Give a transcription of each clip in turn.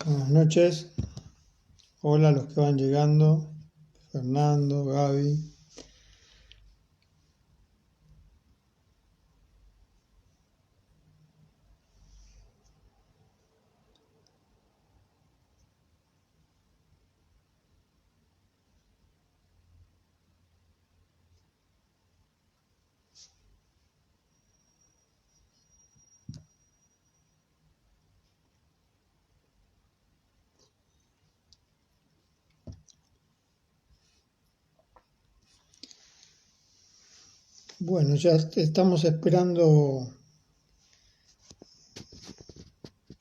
Buenas noches, hola a los que van llegando, Fernando, Gaby. Bueno, ya estamos esperando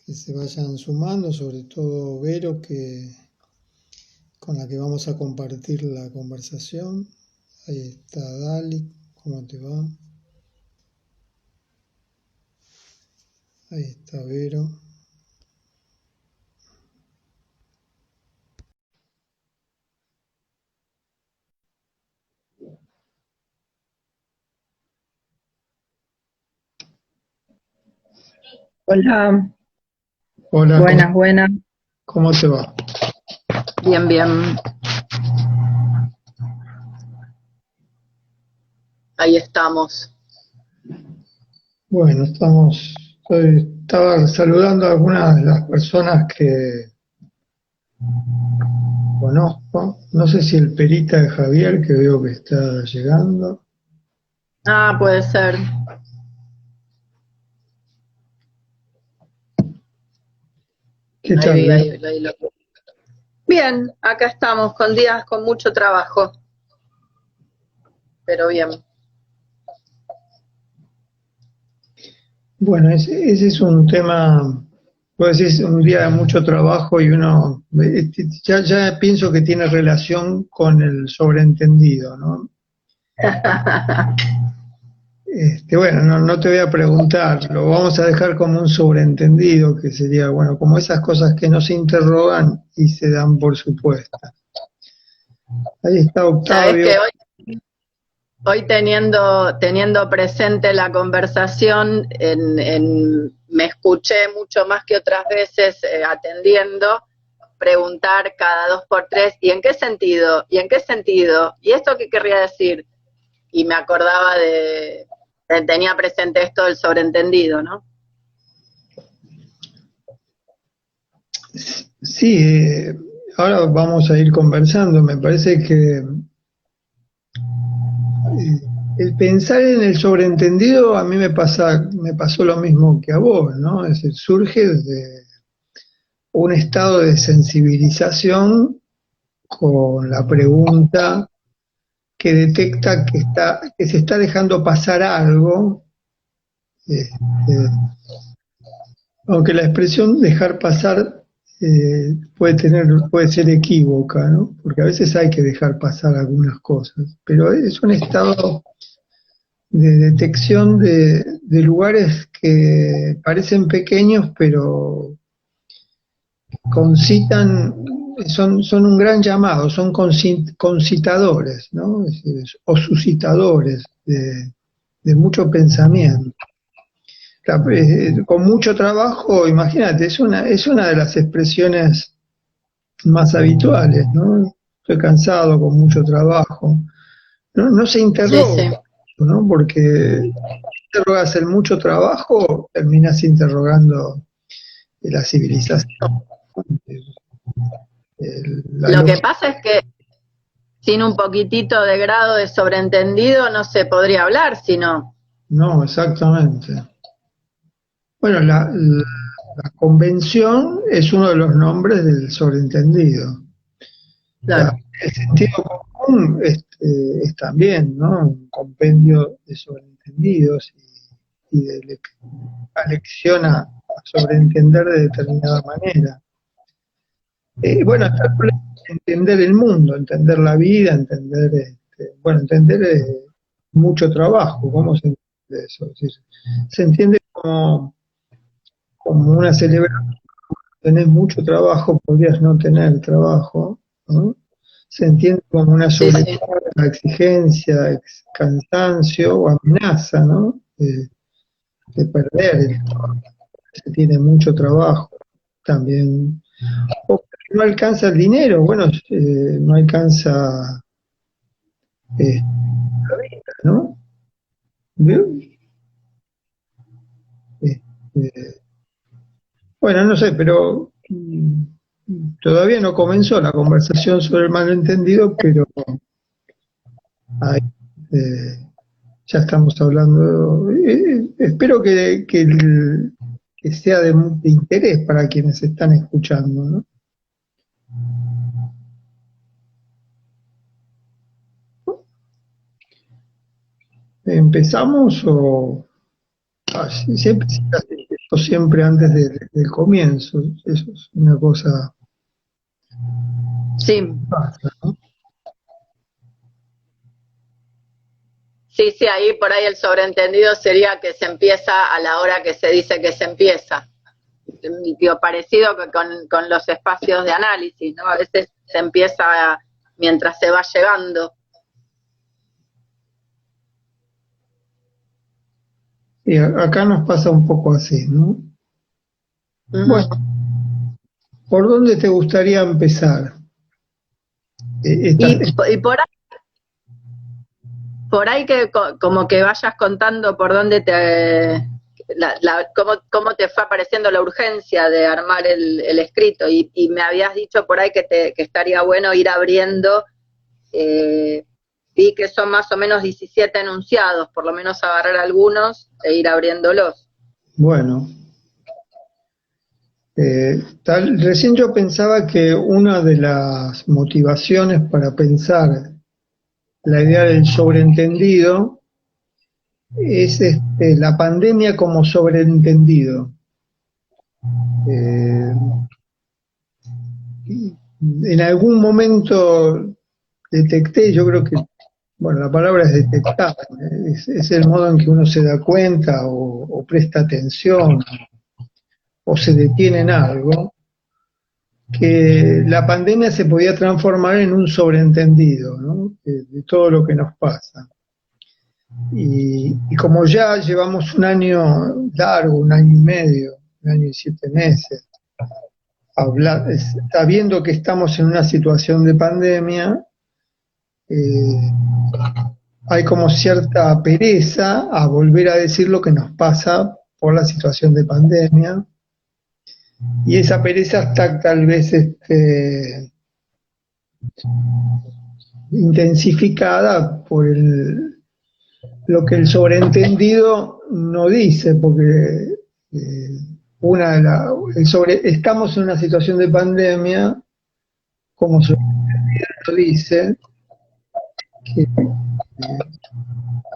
que se vayan sumando, sobre todo Vero, con la que vamos a compartir la conversación. Ahí está Dali, ¿cómo te va? Ahí está Vero. Hola, Hola, buenas, buenas. ¿cómo te va? Bien, bien. Ahí estamos. Bueno, estaba saludando a algunas de las personas que conozco. No sé si el perita de Javier, que veo que está llegando. Ah, puede ser. ¿Qué Ahí tal, vi, Vero? ahí lo. Bien, acá estamos con días con mucho trabajo, pero bien. Bueno, ese es un tema, pues es un día de mucho trabajo y uno, ya pienso que tiene relación con el sobreentendido, ¿no? Bueno, no te voy a preguntar, lo vamos a dejar como un sobreentendido, que sería, bueno, como esas cosas que no se interrogan y se dan por supuestas. Ahí está Sabés Octavio. que hoy teniendo presente la conversación, me escuché mucho más que otras veces atendiendo, preguntar cada dos por tres, ¿y en qué sentido? ¿Y en qué sentido? ¿Y esto qué querría decir? Y me acordaba tenía presente esto del sobreentendido, ¿no? Sí, ahora vamos a ir conversando. Me parece que el pensar en el sobreentendido a mí me pasó lo mismo que a vos, ¿no? Es decir, surge de un estado de sensibilización con la pregunta que detecta que se está dejando pasar algo, este, aunque la expresión dejar pasar puede ser equívoca, ¿no? Porque a veces hay que dejar pasar algunas cosas, pero es un estado de detección de lugares que parecen pequeños, pero concitan, son un gran llamado, son concitadores, ¿no? Es decir, o suscitadores de mucho pensamiento. Con mucho trabajo, imagínate, es una de las expresiones más habituales, ¿no? Estoy cansado con mucho trabajo. No se Sí, sí. interroga, ¿no? Porque interrogas el mucho trabajo, terminas interrogando la civilización, la Lo que lógica. pasa es que sin un poquitito de grado de sobreentendido no se podría hablar, sino, No, exactamente. Bueno, la convención es uno de los nombres del sobreentendido. claro. El sentido común es también, ¿no? Un compendio de sobreentendidos y de alecciona a sobreentender de determinada manera. Bueno, está el problema de entender el mundo, entender la vida, entender, bueno, entender mucho trabajo. ¿Cómo se entiende eso? Es decir, se entiende como una celebración. Tenés mucho trabajo, podrías no tener trabajo, ¿no? Se entiende como una Sí, sí. sobrecarga, exigencia, cansancio o amenaza, ¿no? De perder el trabajo. Se tiene mucho trabajo. También O no alcanza el dinero, bueno, no alcanza la vida, ¿no? Este, bueno, no sé, pero todavía no comenzó la conversación sobre el malentendido, pero ahí, ya estamos hablando. Espero que sea de interés para quienes están escuchando, ¿no? ¿Empezamos o siempre, esto siempre antes del comienzo? Eso es una cosa Sí, basta, ¿no? sí, sí, ahí por ahí el sobreentendido sería que se empieza a la hora que se dice que se empieza. Digo, parecido con los espacios de análisis, ¿no? A veces se empieza mientras se va llegando. Y acá nos pasa un poco así, ¿no? Bueno, ¿por dónde te gustaría empezar? Y por ahí que como que vayas contando por dónde cómo te fue apareciendo la urgencia de armar el escrito, y me habías dicho por ahí que estaría bueno ir abriendo, vi que son más o menos 17 enunciados, por lo menos agarrar algunos e ir abriéndolos. Bueno, recién yo pensaba que una de las motivaciones para pensar la idea del sobreentendido es la pandemia como sobreentendido. En algún momento detecté, yo creo que, bueno, la palabra es detectar, es el modo en que uno se da cuenta o presta atención o se detiene en algo, que la pandemia se podía transformar en un sobreentendido, ¿no? De todo lo que nos pasa. Y como ya llevamos un año largo, un año y medio, un año y 7 meses, sabiendo que estamos en una situación de pandemia, eh, hay como cierta pereza a volver a decir lo que nos pasa por la situación de pandemia, y esa pereza está tal vez intensificada por lo que el sobreentendido no dice, porque estamos en una situación de pandemia, como sobreentendido dice, que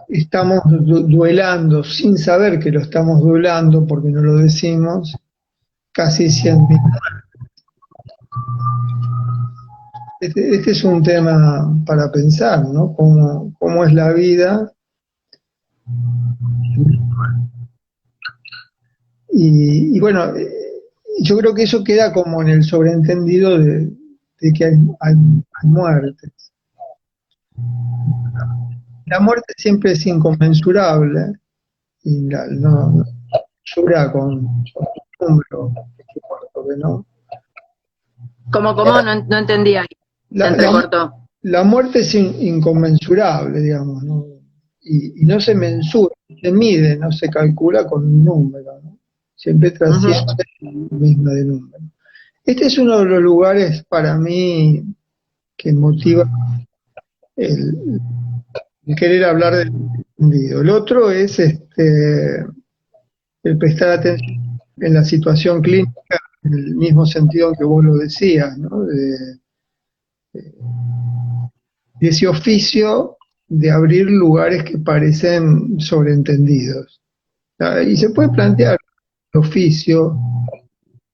estamos duelando sin saber que lo estamos duelando porque no lo decimos, casi 100.000. Este es un tema para pensar, ¿no? ¿Cómo es la vida? Y bueno, yo creo que eso queda como en el sobreentendido de que hay muertes. La muerte siempre es inconmensurable y no mensura con un número, ¿no? ¿Cómo? No entendí ahí, se La, la, entrecortó. la muerte es inconmensurable, digamos, ¿no? Y no se mensura, no se mide, no se calcula con un número, ¿no? Siempre trasciende el mismo de número. Este es uno de los lugares para mí que motiva el, el querer hablar del entendido. El otro es el prestar atención en la situación clínica, en el mismo sentido que vos lo decías, ¿no? De ese oficio de abrir lugares que parecen sobreentendidos. Y se puede plantear el oficio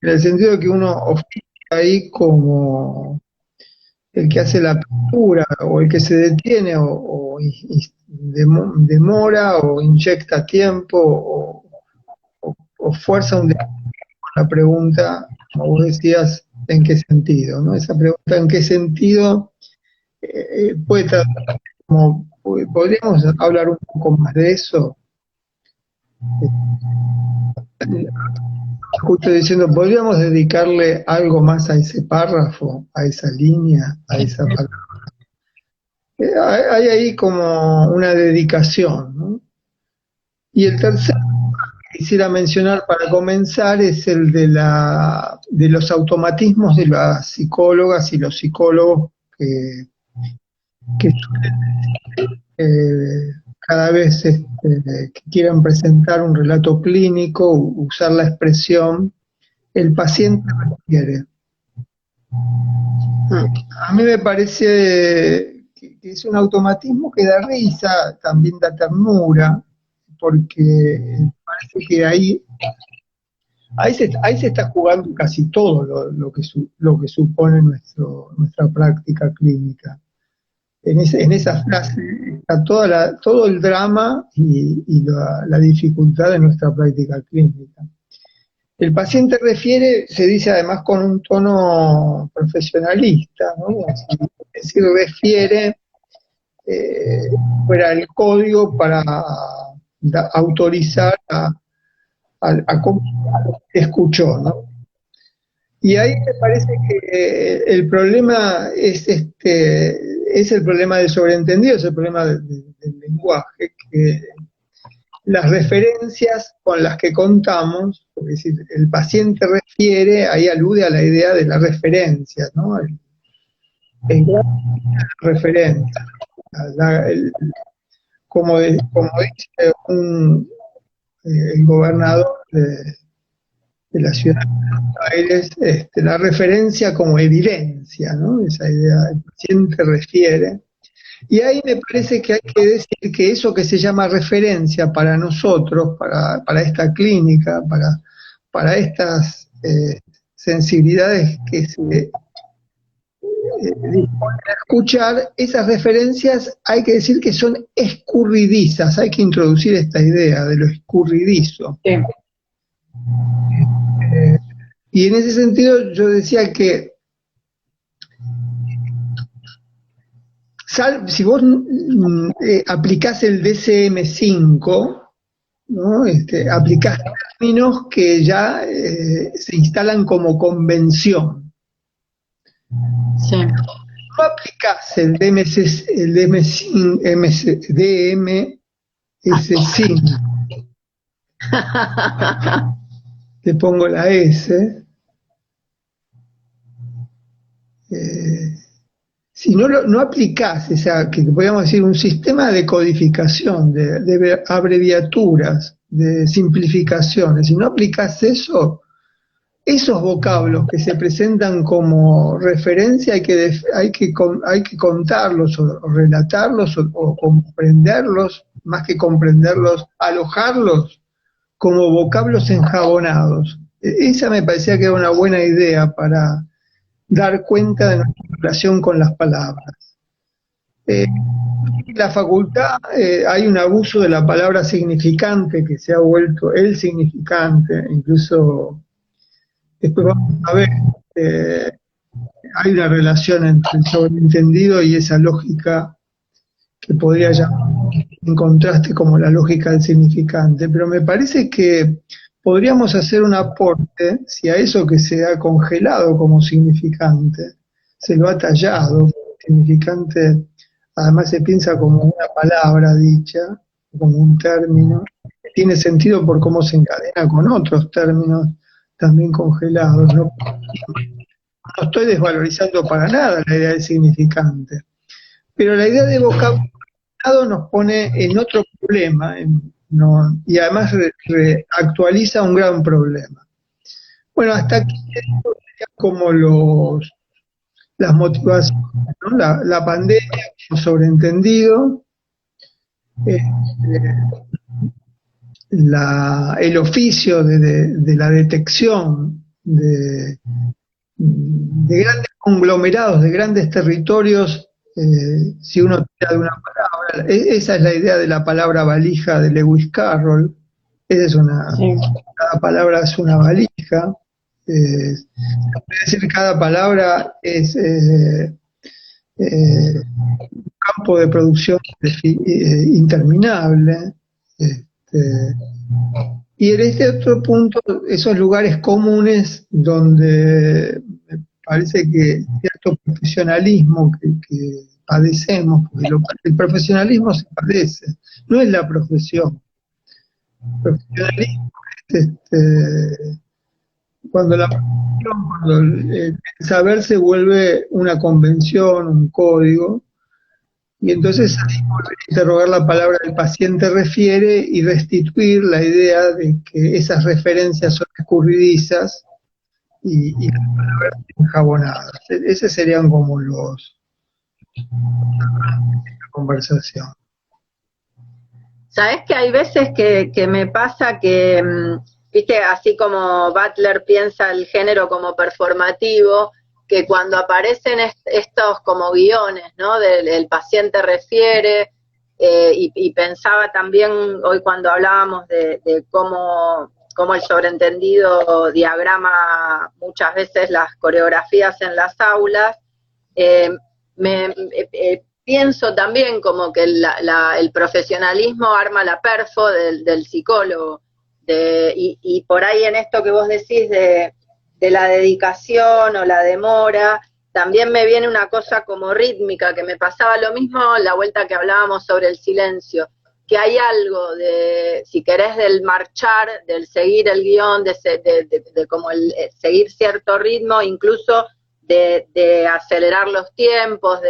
en el sentido de que uno oficia ahí como el que hace la apertura o el que se detiene demora o inyecta tiempo o fuerza un debate con la pregunta, como vos decías, ¿en qué sentido? ¿No? Esa pregunta, ¿en qué sentido? Puede tratar como, podríamos hablar un poco más de eso. justo diciendo, ¿podríamos dedicarle algo más a ese párrafo, a esa línea, a esa palabra? Hay ahí como una dedicación, ¿no? Y el tercero que quisiera mencionar para comenzar es el de los automatismos de las psicólogas y los psicólogos que cada vez que quieran presentar un relato clínico, usar la expresión, el paciente refiere. A mí me parece que es un automatismo que da risa, también da ternura, porque parece que ahí se está jugando casi todo lo que supone nuestra práctica clínica. En esa frase está todo el drama y la dificultad de nuestra práctica clínica. El paciente refiere, se dice además con un tono profesionalista, ¿no? Es decir, refiere fuera el código para autorizar a cómo escuchó, ¿no? Y ahí me parece que el problema es el problema del sobreentendido, es el problema del lenguaje, que las referencias con las que contamos, es decir, el paciente refiere, ahí alude a la idea de la referencia, ¿no? El referencia. Como dice el gobernador de la ciudad de Buenos Aires, la referencia como evidencia, ¿no? Esa idea, el paciente refiere. Y ahí me parece que hay que decir que eso que se llama referencia para nosotros, para esta clínica, para estas sensibilidades que se disponen a escuchar, esas referencias hay que decir que son escurridizas, hay que introducir esta idea de lo escurridizo. Sí. Y en ese sentido yo decía que si vos aplicás el DCM5, ¿no? Aplicás términos que ya se instalan como convención. Sí. No aplicás el DMS5, te pongo la S, si no aplicás que podríamos decir un sistema de codificación, de abreviaturas, de simplificaciones, si no aplicás eso, esos vocablos que se presentan como referencia hay que contarlos o relatarlos o comprenderlos, más que comprenderlos, alojarlos como vocablos enjabonados. Esa me parecía que era una buena idea para dar cuenta de nuestra relación con las palabras. En la facultad hay un abuso de la palabra significante que se ha vuelto el significante, incluso después vamos a ver, hay una relación entre el sobreentendido y esa lógica que podría llamar en contraste como la lógica del significante, pero me parece que podríamos hacer un aporte si a eso que se ha congelado como significante se lo ha tallado. Significante además se piensa como una palabra dicha, como un término, que tiene sentido por cómo se encadena con otros términos también congelados. No estoy desvalorizando para nada la idea de significante, pero la idea de vocabulario nos pone en otro problema, y además actualiza un gran problema. Bueno, hasta aquí como las motivaciones, ¿no? La pandemia, como sobreentendido, el oficio de la detección de grandes conglomerados, de grandes territorios, si uno tira de una palabra, esa es la idea de la palabra valija de Lewis Carroll. Cada palabra es una valija. Se puede decir cada palabra es un campo de producción interminable. Y en este otro punto, esos lugares comunes donde me parece que cierto profesionalismo que padecemos, porque el profesionalismo se padece, no es la profesión. El profesionalismo es cuando la profesión, cuando el saber se vuelve una convención, un código, y entonces ahí volver a interrogar la palabra del paciente refiere y restituir la idea de que esas referencias son escurridizas y las palabras enjabonadas. Esos serían como la conversación. Sabes que hay veces que me pasa que, viste, así como Butler piensa el género como performativo, que cuando aparecen estos como guiones, ¿no? El paciente refiere, y pensaba también hoy cuando hablábamos de cómo el sobreentendido diagrama muchas veces las coreografías en las aulas, pienso también como que el profesionalismo arma la perfo del psicólogo, y por ahí en esto que vos decís de la dedicación o la demora, también me viene una cosa como rítmica, que me pasaba lo mismo la vuelta que hablábamos sobre el silencio, que hay algo de, si querés, del marchar, del seguir el guión, de como el seguir cierto ritmo, incluso de acelerar los tiempos,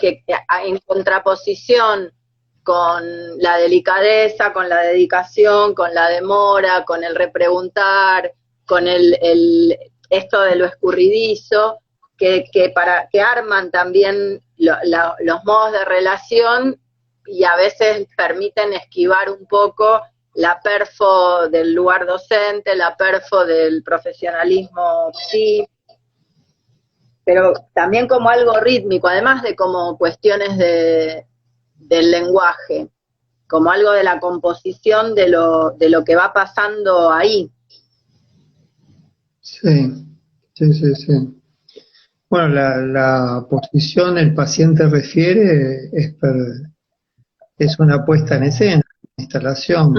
que en contraposición con la delicadeza, con la dedicación, con la demora, con el repreguntar, con esto de lo escurridizo, que arman también los modos de relación y a veces permiten esquivar un poco la perfo del lugar docente, la perfo del profesionalismo sí, pero también como algo rítmico, además de como cuestiones del lenguaje, como algo de la composición de lo que va pasando ahí. Sí. Bueno, la posición el paciente refiere es una puesta en escena, una instalación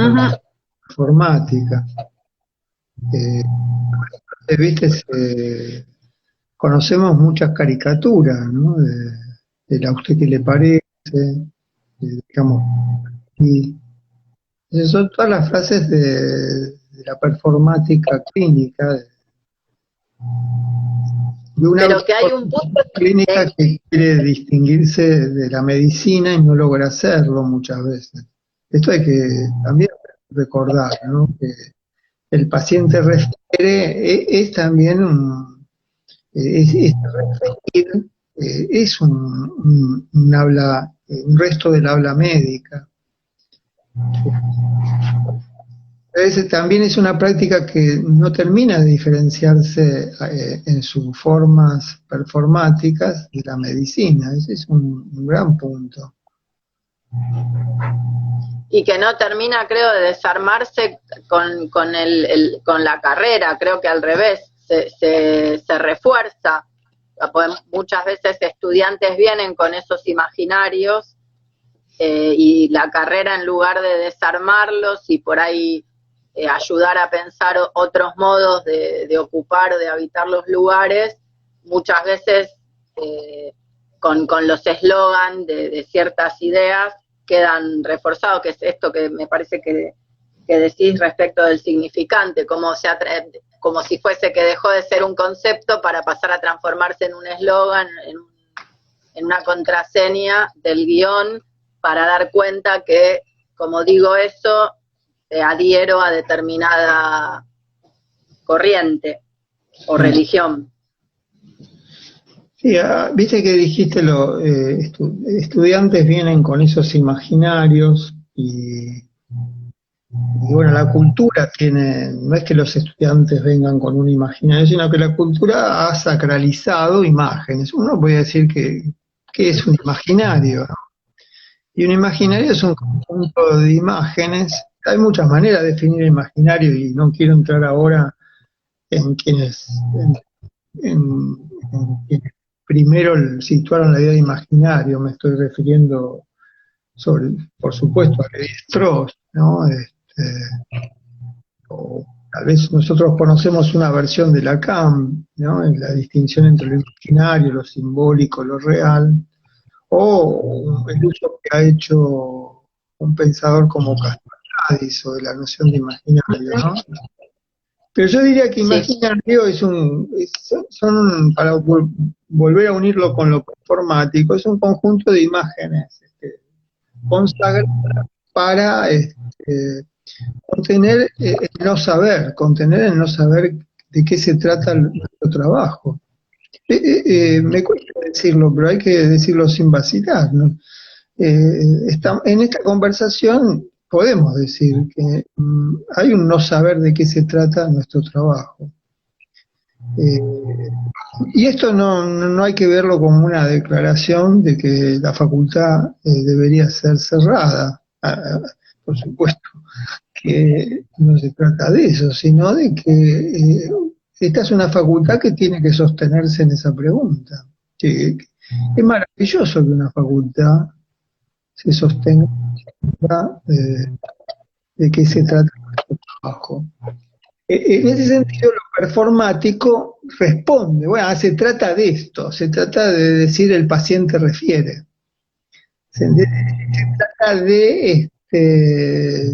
informática. Viste, conocemos muchas caricaturas, ¿no? De ¿a usted qué le parece? Digamos, y esas son todas las frases de la performática clínica, de una pero que hay un punto clínica que quiere distinguirse de la medicina y no logra hacerlo muchas veces. Esto hay que también recordar, ¿no? Que el paciente refiere es también referir, es un habla, un resto del habla médica. También es una práctica que no termina de diferenciarse en sus formas performáticas de la medicina. Ese es un gran punto. Y que no termina, creo, de desarmarse con la carrera, creo que al revés, se refuerza. Muchas veces estudiantes vienen con esos imaginarios, y la carrera, en lugar de desarmarlos y por ahí ayudar a pensar otros modos de ocupar, de habitar los lugares, muchas veces con los eslogans de ciertas ideas quedan reforzados, que es esto que me parece que decís respecto del significante, como si fuese que dejó de ser un concepto para pasar a transformarse en un eslogan, en una contraseña del guión, para dar cuenta que, como digo eso, adhiero a determinada corriente o religión. Sí, viste que dijiste estudiantes vienen con esos imaginarios y bueno, la cultura no es que los estudiantes vengan con un imaginario, sino que la cultura ha sacralizado imágenes. Uno puede decir que es un imaginario, ¿no? Y un imaginario es un conjunto de imágenes. Hay muchas maneras de definir imaginario y no quiero entrar ahora en quienes primero situaron la idea de imaginario. Me estoy refiriendo, por supuesto, a Levi-Strauss, ¿no? o tal vez nosotros conocemos una versión de Lacan, ¿no? En la distinción entre lo imaginario, lo simbólico, lo real, o el uso que ha hecho un pensador como Castoriadis o de la noción de imaginario, ¿no? Pero yo diría que imaginario para volver a unirlo con lo performático, es un conjunto de imágenes consagradas para contener el no saber de qué se trata nuestro trabajo. Me cuesta decirlo, pero hay que decirlo sin vacilar, ¿no? En esta conversación podemos decir que hay un no saber de qué se trata nuestro trabajo. Y esto no hay que verlo como una declaración de que la facultad debería ser cerrada. Por supuesto que no se trata de eso, sino de que esta es una facultad que tiene que sostenerse en esa pregunta. Que es maravilloso que una facultad se sostenga de qué se trata nuestro trabajo. En ese sentido, lo performático responde, bueno, se trata de esto, se trata de decir el paciente refiere. Se trata de que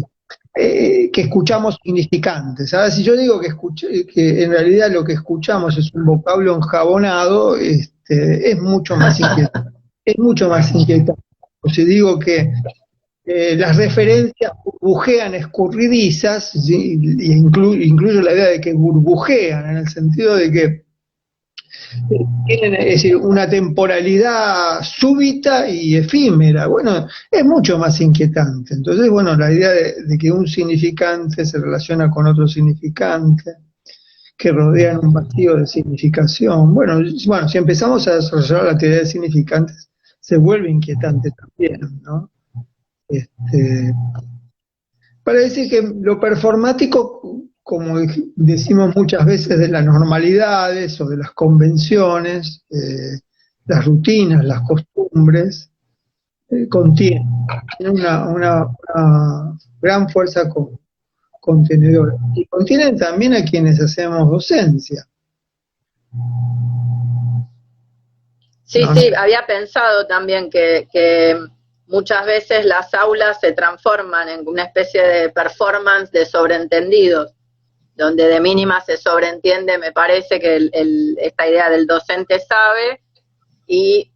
escuchamos significantes. Ahora, si yo digo que en realidad lo que escuchamos es un vocablo enjabonado, es mucho más inquietante. Es mucho más inquietante. O si digo que las referencias burbujean escurridizas, ¿sí? Y incluyo la idea de que burbujean, en el sentido de que tienen, es decir, una temporalidad súbita y efímera. Bueno, es mucho más inquietante. Entonces, bueno, la idea de que un significante se relaciona con otro significante, que rodean un vacío de significación. Bueno, si empezamos a desarrollar la teoría de significantes, se vuelve inquietante también, ¿no? Para decir que lo performático, como decimos muchas veces de las normalidades o de las convenciones, las rutinas, las costumbres, contiene una gran fuerza contenedora. Y contienen también a quienes hacemos docencia. Sí, sí, había pensado también que muchas veces las aulas se transforman en una especie de performance de sobreentendidos, donde de mínima se sobreentiende, me parece, que esta idea del docente sabe y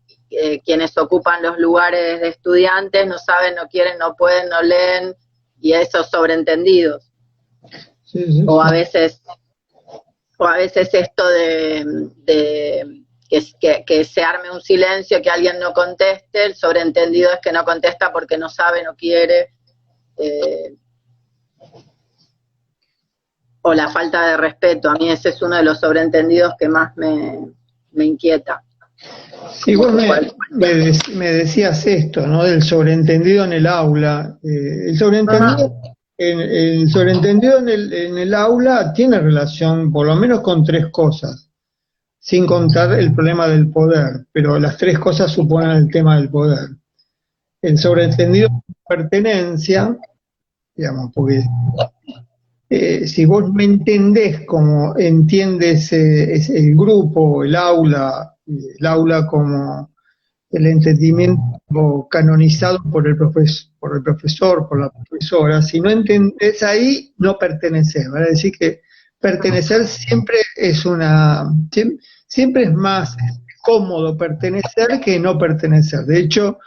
quienes ocupan los lugares de estudiantes no saben, no quieren, no pueden, no leen, y esos sobreentendidos. Sí. O a veces esto que se arme un silencio, que alguien no conteste, el sobreentendido es que no contesta porque no sabe, no quiere, o la falta de respeto. A mí ese es uno de los sobreentendidos que más me inquieta. Sí, vos me decías esto, ¿no? Del sobreentendido en el aula. El sobreentendido en el aula tiene relación por lo menos con tres cosas, sin contar el problema del poder, pero las tres cosas suponen el tema del poder. El sobreentendido de pertenencia, digamos, porque si vos me entendés como entiendes el grupo, el aula como el entendimiento canonizado por el profesor, por la profesora, si no entendés ahí, no pertenecés. ¿Vale? Es decir que pertenecer siempre es más cómodo pertenecer que no pertenecer. De hecho,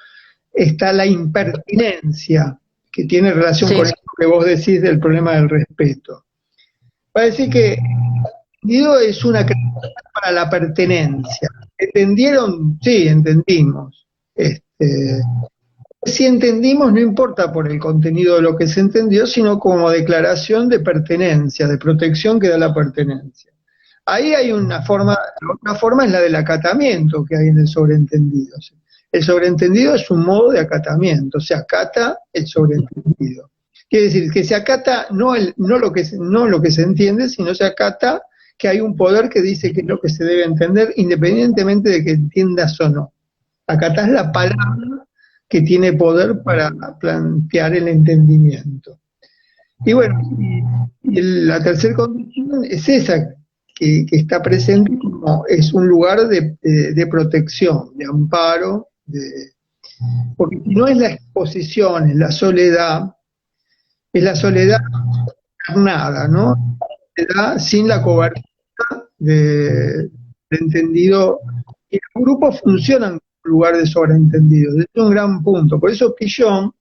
está la impertinencia, que tiene relación con eso que vos decís del problema del respeto. Va a decir que entendido es una creación para la pertenencia. ¿Entendieron? Sí, entendimos. Si entendimos, no importa por el contenido de lo que se entendió, sino como declaración de pertenencia, de protección que da la pertenencia. Ahí hay una forma, otra forma es la del acatamiento que hay en el sobreentendido. El sobreentendido es un modo de acatamiento, se acata el sobreentendido. Quiere decir que se acata no lo que se entiende, sino se acata que hay un poder que dice qué es lo que se debe entender, independientemente de que entiendas o no. Acatás la palabra que tiene poder para plantear el entendimiento. Y bueno, la tercera condición es esa, que está presente como es un lugar de protección, de amparo, porque si no es la exposición, es la soledad nada, ¿no? Soledad sin la cobertura de entendido. Y los grupos funcionan como lugar de sobreentendido, es un gran punto. Por eso Pillon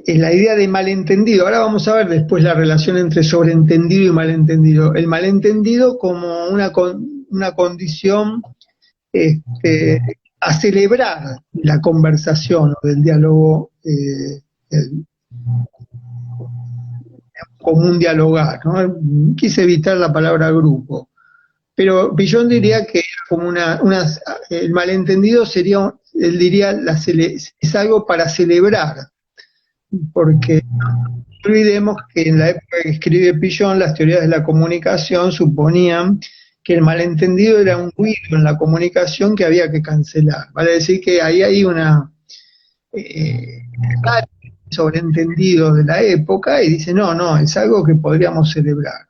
la idea de malentendido. Ahora vamos a ver después la relación entre sobreentendido y malentendido. El malentendido como una condición a celebrar la conversación o del diálogo como un dialogar, ¿no? Quise evitar la palabra grupo. Pero Pillon diría que como el malentendido sería, él diría, es algo para celebrar, porque no olvidemos que en la época que escribe Pillon, las teorías de la comunicación suponían que el malentendido era un ruido en la comunicación que había que cancelar. Vale decir que ahí hay una sobreentendido de la época y dice, no, es algo que podríamos celebrar.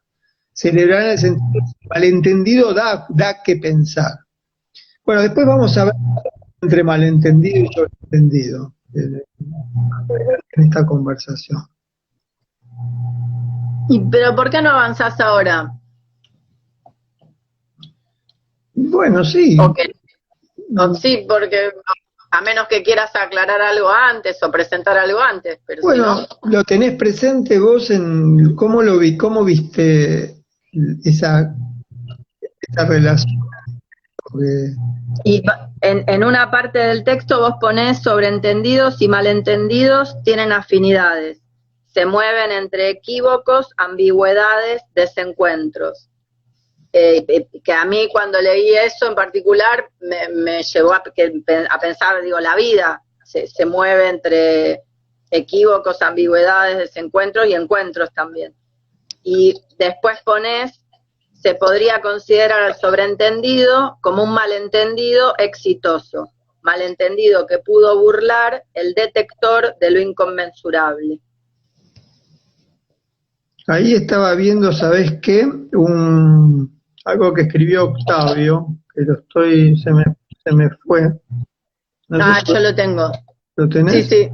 Celebrar en el sentido que el malentendido da que pensar. Bueno, después vamos a ver entre malentendido y sobreentendido en esta conversación. ¿Pero por qué no avanzás ahora? Bueno, sí. Sí, porque a menos que quieras aclarar algo antes o presentar algo antes. Pero bueno, si no... ¿Lo tenés presente vos en cómo viste esa relación? Y en una parte del texto vos ponés sobreentendidos y malentendidos tienen afinidades, se mueven entre equívocos, ambigüedades, desencuentros. Que a mí cuando leí eso en particular me llevó a pensar, digo, la vida se mueve entre equívocos, ambigüedades, desencuentros y encuentros también. Y después ponés, se podría considerar al sobreentendido como un malentendido exitoso, malentendido que pudo burlar el detector de lo inconmensurable. Ahí estaba viendo, ¿sabés qué? Algo que escribió Octavio, que se me fue. No sé yo lo tengo. ¿Lo tenés? Sí,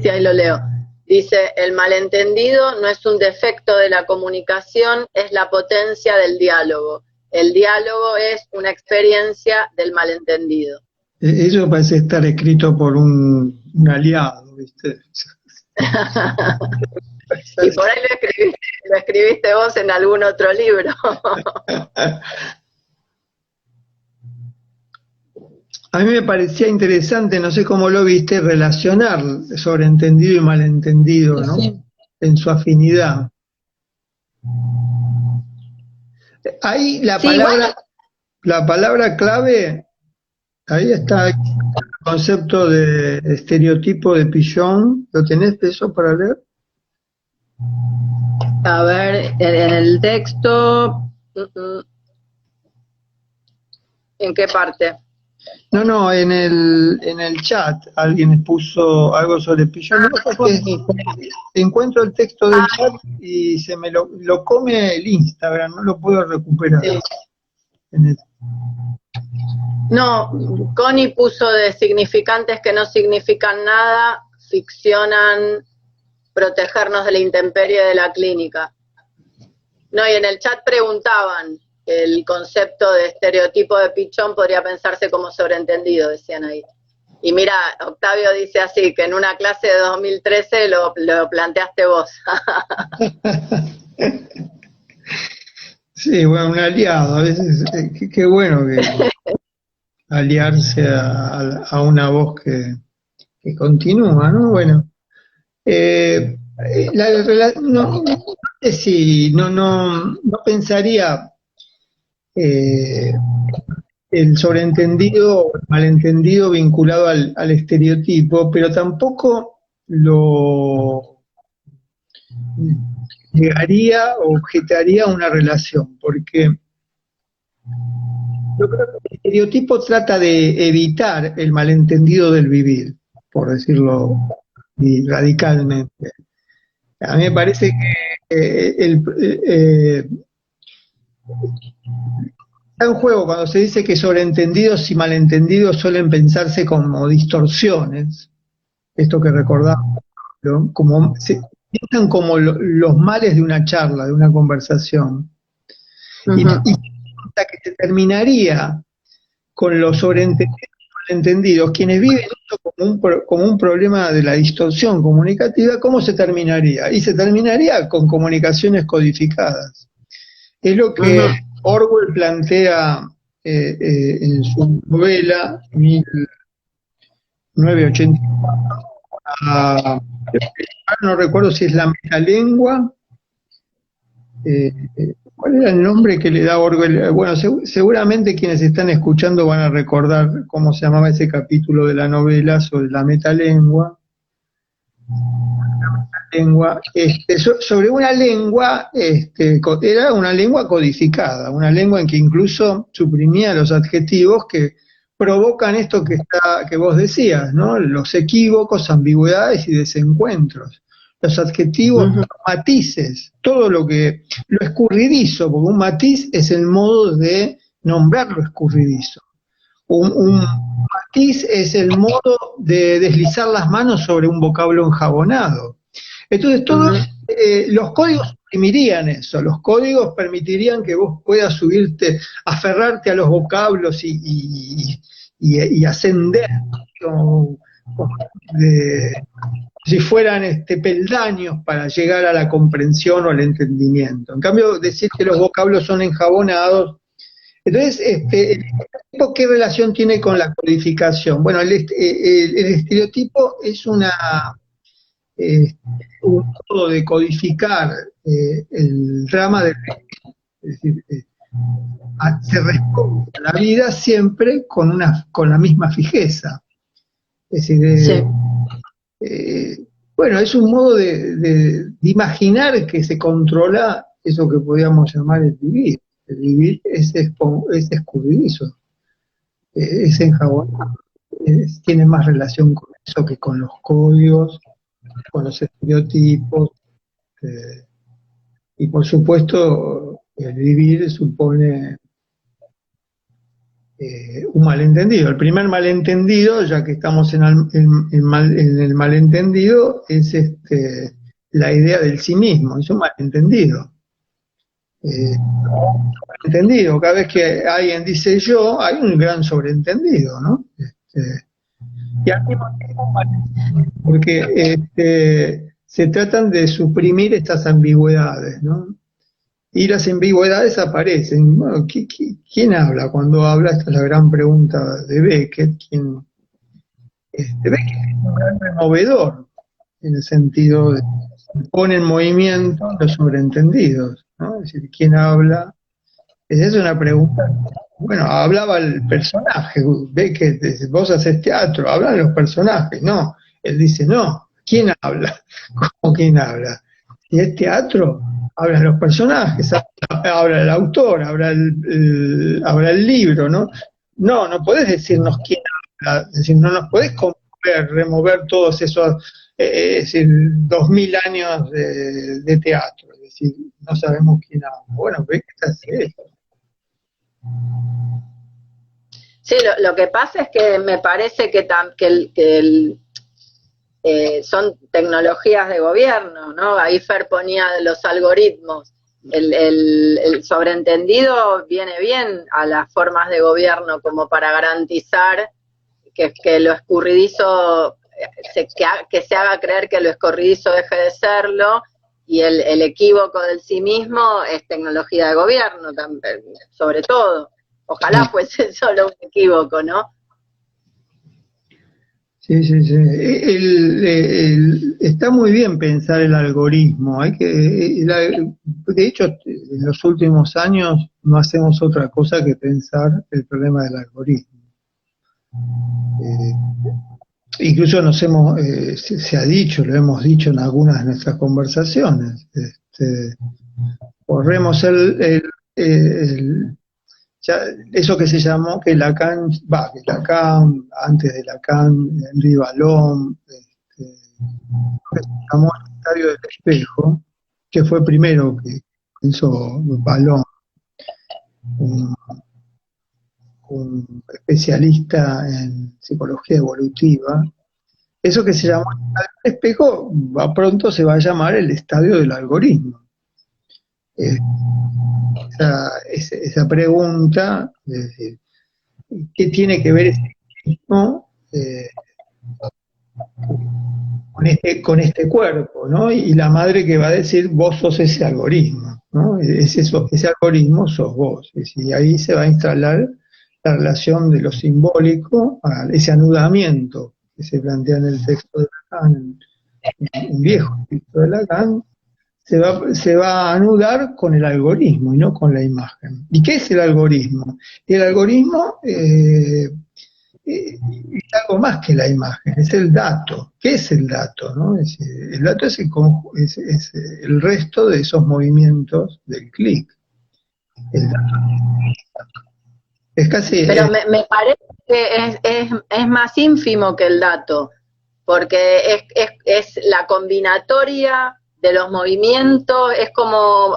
ahí lo leo. Dice, el malentendido no es un defecto de la comunicación, es la potencia del diálogo. El diálogo es una experiencia del malentendido. Eso parece estar escrito por un aliado, ¿viste? Y por ahí lo escribiste vos en algún otro libro. A mí me parecía interesante, no sé cómo lo viste, relacionar sobreentendido y malentendido, ¿no? Sí. En su afinidad. Ahí la palabra clave, ahí está el concepto de estereotipo de Pillon. ¿Lo tenés eso para leer? A ver, en el texto, ¿en qué parte? No, en el chat alguien puso algo sobre Pillon. Encuentro el texto del chat y se me lo come el Instagram, no lo puedo recuperar. Sí. No, Connie puso de significantes que no significan nada, ficcionan protegernos de la intemperie de la clínica. No, y en el chat preguntaban, el concepto de estereotipo de Pillon podría pensarse como sobreentendido, decían ahí. Y mira, Octavio dice así, que en una clase de 2013 lo planteaste vos. Sí, bueno, un aliado, a veces, qué bueno que aliarse a una voz que continúa, ¿no? Bueno, no sé si no pensaría el sobreentendido o el malentendido vinculado al estereotipo, pero tampoco lo llegaría o objetaría una relación, porque yo creo que el estereotipo trata de evitar el malentendido del vivir, por decirlo radicalmente. A mí me parece que está en juego cuando se dice que sobreentendidos y malentendidos suelen pensarse como distorsiones, esto que recordamos, ¿no? Como, se piensan como los males de una charla, de una conversación. Y hasta que se terminaría con los sobreentendidos y malentendidos, quienes viven esto como un problema de la distorsión comunicativa, ¿cómo se terminaría? Y se terminaría con comunicaciones codificadas. Es lo que Orwell plantea en su novela 1984, no recuerdo si es La metalengua. ¿Cuál era el nombre que le da Orwell? Bueno, seguramente quienes están escuchando van a recordar cómo se llamaba ese capítulo de la novela sobre la metalengua. Sobre una lengua, era una lengua codificada, una lengua en que incluso suprimía los adjetivos que provocan esto que vos decías, ¿no? Los equívocos, ambigüedades y desencuentros. Los adjetivos, los matices, todo lo escurridizo, porque un matiz es el modo de nombrar lo escurridizo. Un matiz es el modo de deslizar las manos sobre un vocablo enjabonado. Entonces, los códigos suprimirían eso, los códigos permitirían que vos puedas subirte, aferrarte a los vocablos y ascender como si fueran peldaños para llegar a la comprensión o al entendimiento. En cambio, decir que los vocablos son enjabonados. Entonces, ¿qué relación tiene con la codificación? Bueno, el estereotipo es un modo de codificar el drama del ritmo. Es decir, se responde a la vida siempre con la misma fijeza. Es decir, bueno, es un modo de imaginar que se controla eso que podríamos llamar el vivir. El vivir es escurridizo, es enjabonado, tiene más relación con eso que con los códigos, con los estereotipos, y por supuesto el vivir supone un malentendido. El primer malentendido, ya que estamos en el malentendido, es la idea del sí mismo, es un malentendido. Entendido, cada vez que alguien dice yo, hay un gran sobreentendido, ¿no? Y al mismo tiempo, porque se tratan de suprimir estas ambigüedades, ¿no? Y las ambigüedades aparecen. Bueno, ¿quién habla? Cuando habla, esta es la gran pregunta de Beckett. Beckett es un gran removedor, en el sentido de que pone en movimiento los sobreentendidos, ¿no? Es decir, ¿quién habla? Esa es una pregunta. Bueno, hablaba el personaje. Beckett dice, vos haces teatro, hablan los personajes. No, él dice, no, ¿quién habla? ¿Cómo quién habla? Si es teatro, hablan los personajes, habla el autor, habla el libro, ¿no? No podés decirnos quién habla, es decir, no nos podés remover todos esos, es decir, 2000 años de teatro, es decir, no sabemos quién habla. Bueno, ¿ves que hace eso? Sí, lo que pasa es que me parece que son tecnologías de gobierno, ¿no? Ahí Fer ponía de los algoritmos. El sobreentendido viene bien a las formas de gobierno como para garantizar que lo escurridizo, que se haga creer que lo escurridizo deje de serlo, y el equívoco del sí mismo es tecnología de gobierno, también, sobre todo. Ojalá fuese solo un equívoco, ¿no? Sí. Está muy bien pensar el algoritmo. De hecho, en los últimos años no hacemos otra cosa que pensar el problema del algoritmo. Incluso se ha dicho, lo hemos dicho en algunas de nuestras conversaciones. Corremos eso que se llamó, que Lacan, antes de Lacan, Henri Vallon, que se llamó el estadio del espejo, que fue primero que hizo Vallon, un, un especialista en psicología evolutiva. Eso que se llamó el estadio del espejo, pronto se va a llamar el estadio del algoritmo. Esa pregunta, es decir, ¿qué tiene que ver ese algoritmo con este cuerpo, ¿no? Y la madre que va a decir, vos sos ese algoritmo, ¿no? Ese algoritmo sos vos. Y ahí se va a instalar la relación de lo simbólico, ese anudamiento que se plantea en el texto de Lacan, un viejo texto de Lacan, se va a anudar con el algoritmo y no con la imagen. ¿Y qué es el algoritmo? El algoritmo es algo más que la imagen, es el dato. ¿Qué es el dato? ¿No? El dato es el resto de esos movimientos del clic. El dato es casi... Pero me parece que es más ínfimo que el dato, porque es la combinatoria de los movimientos, es como,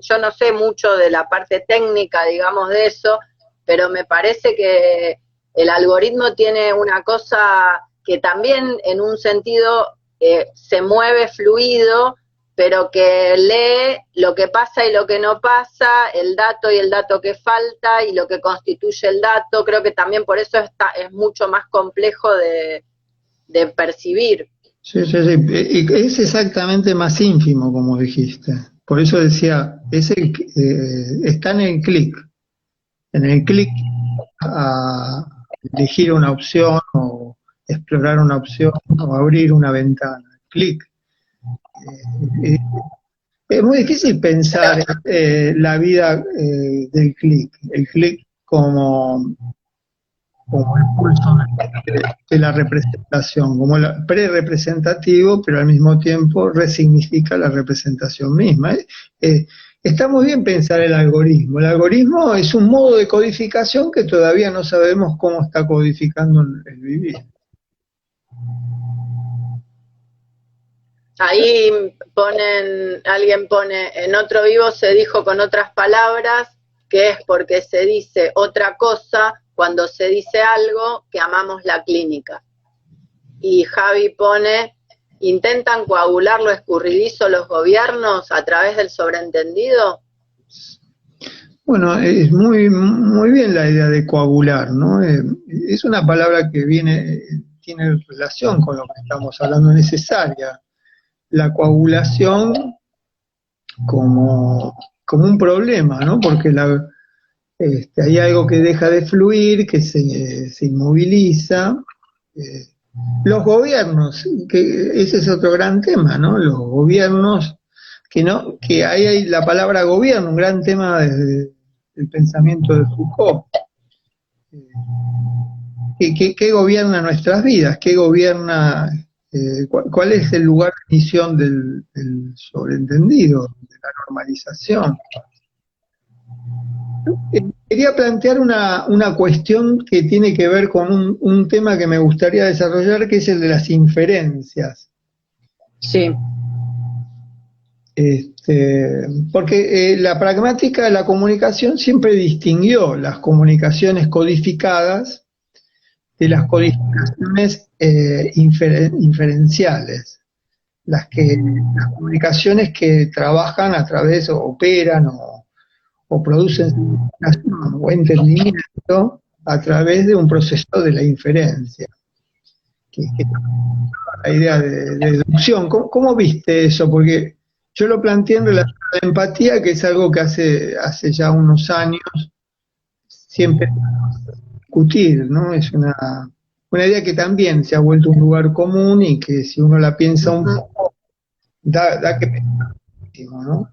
yo no sé mucho de la parte técnica, digamos, de eso, pero me parece que el algoritmo tiene una cosa que también en un sentido se mueve fluido, pero que lee lo que pasa y lo que no pasa, el dato y el dato que falta y lo que constituye el dato. Creo que también por eso es mucho más complejo de percibir. Sí. Es exactamente más ínfimo, como dijiste. Por eso decía, está en el clic. En el clic a elegir una opción o explorar una opción o abrir una ventana. Clic. Es muy difícil pensar la vida del clic. El clic como el pulso de la representación, como pre-representativo, pero al mismo tiempo resignifica la representación misma. Está muy bien pensar el algoritmo. El algoritmo es un modo de codificación que todavía no sabemos cómo está codificando el vivir. Ahí alguien pone, en Otro Vivo se dijo con otras palabras, que es porque se dice otra cosa cuando se dice algo que amamos la clínica. Y Javi pone, ¿intentan coagular lo escurridizo los gobiernos a través del sobreentendido? Bueno, es muy bien la idea de coagular, ¿no? Es una palabra que tiene relación con lo que estamos hablando, necesaria. La coagulación como un problema, ¿no? Porque hay algo que deja de fluir, que se inmoviliza. Los gobiernos, que ese es otro gran tema, ¿no? Los gobiernos, que hay la palabra gobierno, un gran tema desde el pensamiento de Foucault. ¿Qué gobierna nuestras vidas? ¿Qué gobierna? ¿Cuál es el lugar de misión del sobreentendido, de la normalización? Quería plantear una cuestión que tiene que ver con un tema que me gustaría desarrollar, que es el de las inferencias. Sí. Porque la pragmática de la comunicación siempre distinguió las comunicaciones codificadas de las codificaciones inferenciales, las comunicaciones que trabajan a través o operan o producen o entendimiento a través de un proceso de la inferencia, que la idea de deducción. ¿Cómo viste eso? Porque yo lo planteé en relación a la empatía, que es algo que hace ya unos años siempre discutir, ¿no? Es una idea que también se ha vuelto un lugar común y que si uno la piensa un poco, da que pensar muchísimo, ¿no?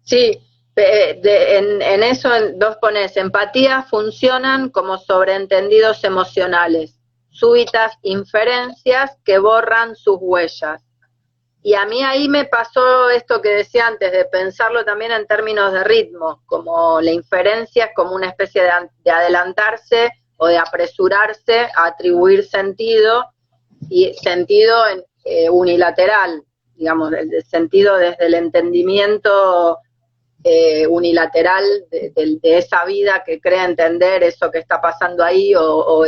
Sí, en eso vos ponés, empatía funcionan como sobreentendidos emocionales, súbitas inferencias que borran sus huellas. Y a mí ahí me pasó esto que decía antes, de pensarlo también en términos de ritmo, como la inferencia es como una especie de adelantarse o de apresurarse a atribuir sentido, y sentido unilateral, digamos, el sentido desde el entendimiento unilateral de esa vida que cree entender eso que está pasando ahí, o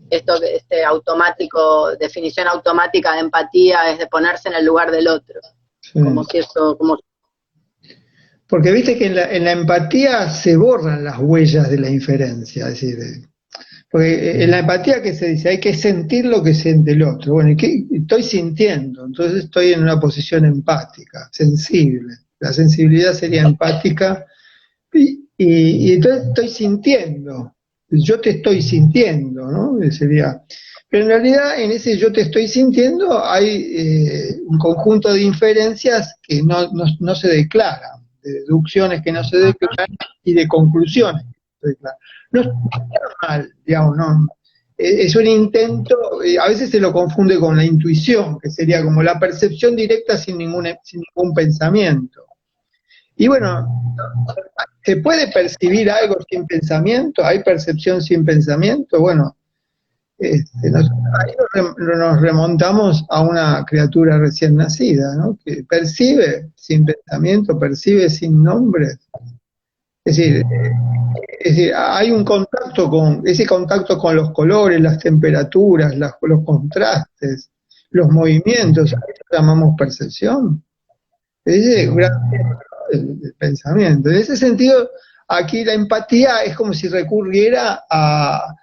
este automático, definición automática de empatía es de ponerse en el lugar del otro. Sí. Como si eso, como... Porque viste que en la empatía se borran las huellas de la inferencia, es decir, porque en la empatía que se dice, hay que sentir lo que siente el otro. Bueno, ¿y qué estoy sintiendo? Entonces estoy en una posición empática, sensible. La sensibilidad sería empática, y entonces estoy sintiendo. Yo te estoy sintiendo, ¿no? Sería. Pero en realidad en ese yo te estoy sintiendo hay un conjunto de inferencias que no se declaran, de deducciones que no se declaran y de conclusiones que no se declaran. No es normal, digamos, no. Es un intento, a veces se lo confunde con la intuición, que sería como la percepción directa sin ningún pensamiento. Y bueno, ¿se puede percibir algo sin pensamiento? ¿Hay percepción sin pensamiento? Bueno, ahí nos remontamos a una criatura recién nacida, ¿no? Que percibe sin pensamiento, percibe sin nombre. Es decir, hay un contacto ese contacto con los colores, las temperaturas, los contrastes, los movimientos, a eso llamamos percepción. Ese es un gran el pensamiento. En ese sentido, aquí la empatía es como si recurriera al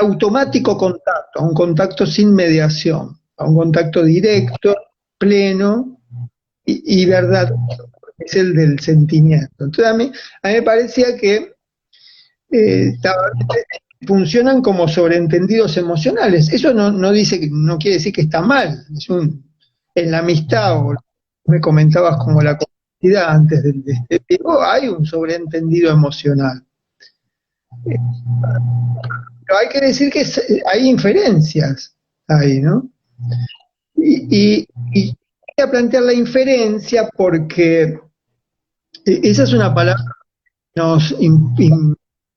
automático contacto, a un contacto sin mediación, a un contacto directo, pleno y verdadero, es el del sentimiento. Entonces a mí me parecía que funcionan como sobreentendidos emocionales. Eso no quiere decir que está mal. En la amistad, o me comentabas como la complicidad antes de este video, hay un sobreentendido emocional. Pero hay que decir que hay inferencias ahí, ¿no? Y voy a plantear la inferencia porque esa es una palabra que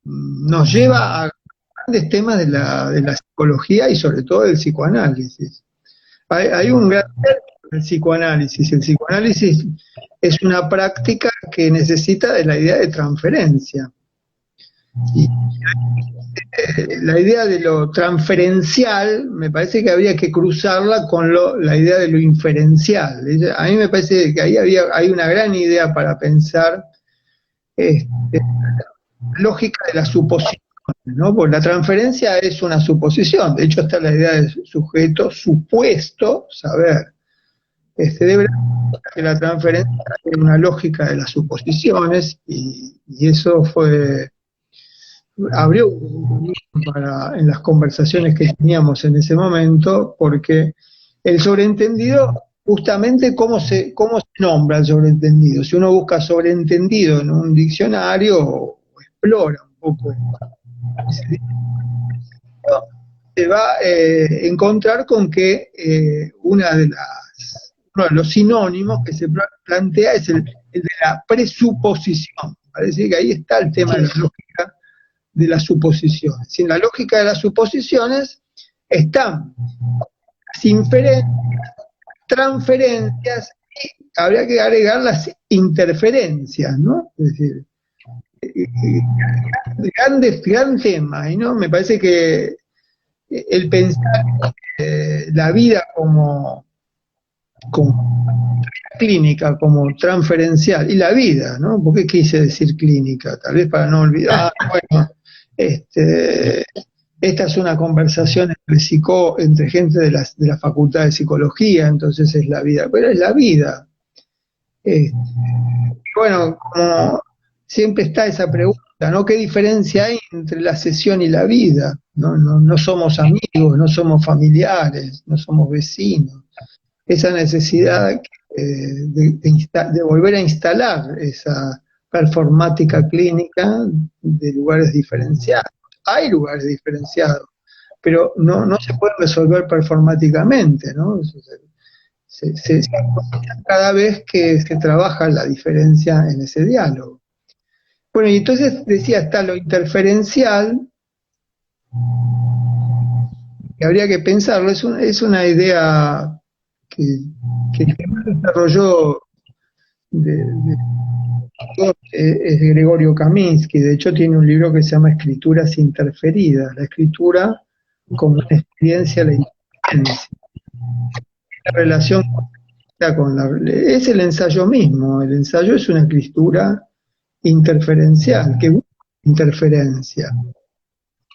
nos lleva a grandes temas de la psicología y sobre todo del psicoanálisis. Hay un gran término del psicoanálisis. El psicoanálisis es una práctica que necesita de la idea de transferencia. Y la idea de lo transferencial me parece que habría que cruzarla con la idea de lo inferencial. A mí me parece que ahí hay una gran idea para pensar lógica de la suposición, ¿no? Porque la transferencia es una suposición. De hecho está la idea del sujeto supuesto saber. Debe que la transferencia es una lógica de las suposiciones, y eso abrió en las conversaciones que teníamos en ese momento, porque el sobreentendido, justamente cómo se nombra el sobreentendido. Si uno busca sobreentendido en un diccionario o explora un poco, se va a encontrar con que uno de los sinónimos que se plantea es el de la presuposición. Parece que ahí está el tema de la lógica de las suposiciones. Sin la lógica de las suposiciones están las inferencias, transferencias, y habría que agregar las interferencias, ¿no? Es decir, gran tema, ¿no? Me parece que el pensar la vida como clínica, como transferencial, y la vida, ¿no? ¿Por qué quise decir clínica? Tal vez para no olvidar, bueno, esta es una conversación entre gente de la Facultad de Psicología, entonces es la vida, pero es la vida. Bueno, como siempre está esa pregunta, ¿no? ¿Qué diferencia hay entre la sesión y la vida? No somos amigos, no somos familiares, no somos vecinos. Esa necesidad de volver a instalar esa performática clínica de lugares diferenciados. Hay lugares diferenciados, pero no se puede resolver performáticamente, ¿no? Se aprovecha cada vez que se trabaja la diferencia en ese diálogo. Bueno, y entonces decía, está lo interferencial, que habría que pensarlo, es una idea que el que más desarrolló es Gregorio Kaminsky. De hecho tiene un libro que se llama Escrituras interferidas, la escritura como una experiencia de la inteligencia, la relación es el ensayo mismo. El ensayo es una escritura interferencial, que busca interferencia,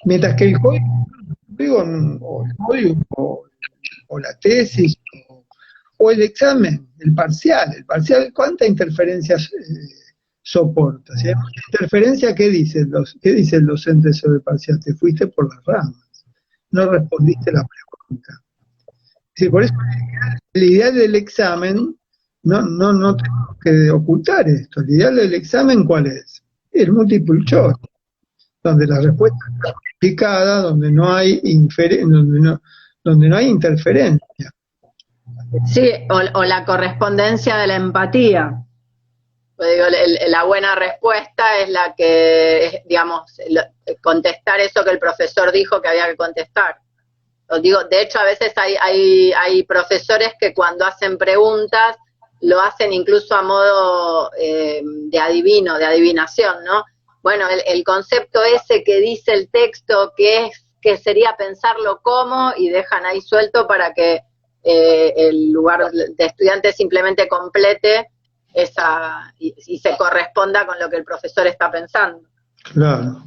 mientras que el código o la tesis o el examen, el parcial, ¿cuántas interferencias soporta? Si hay mucha interferencia, ¿qué dice el docente sobre el parcial? Te fuiste por las ramas, no respondiste la pregunta. Sí, por eso el ideal del examen, no tenemos que ocultar esto. El ideal del examen, ¿cuál es? El multiple choice, donde la respuesta está codificada, donde no hay interferencia. Sí, o la correspondencia de la empatía. Pues digo, la buena respuesta es la que, digamos, contestar eso que el profesor dijo que había que contestar. Os digo, de hecho, a veces hay profesores que cuando hacen preguntas lo hacen incluso a modo de adivinación, ¿no? Bueno, el concepto ese que dice el texto, que sería pensarlo como, y dejan ahí suelto para que el lugar de estudiante simplemente complete esa y se corresponda con lo que el profesor está pensando. Claro.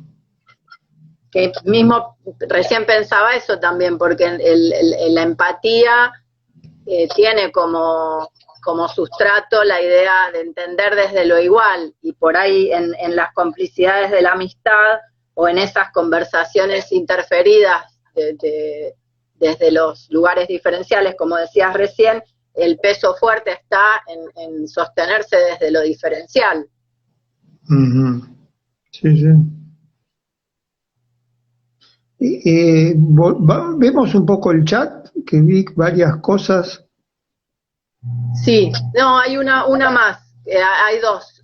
Que mismo recién pensaba eso también, porque la empatía tiene como sustrato la idea de entender desde lo igual, y por ahí en las complicidades de la amistad o en esas conversaciones interferidas desde los lugares diferenciales, como decías recién, el peso fuerte está en sostenerse desde lo diferencial. Uh-huh. Sí. Vemos un poco el chat, que vi varias cosas. Sí, no, hay una más, hay dos.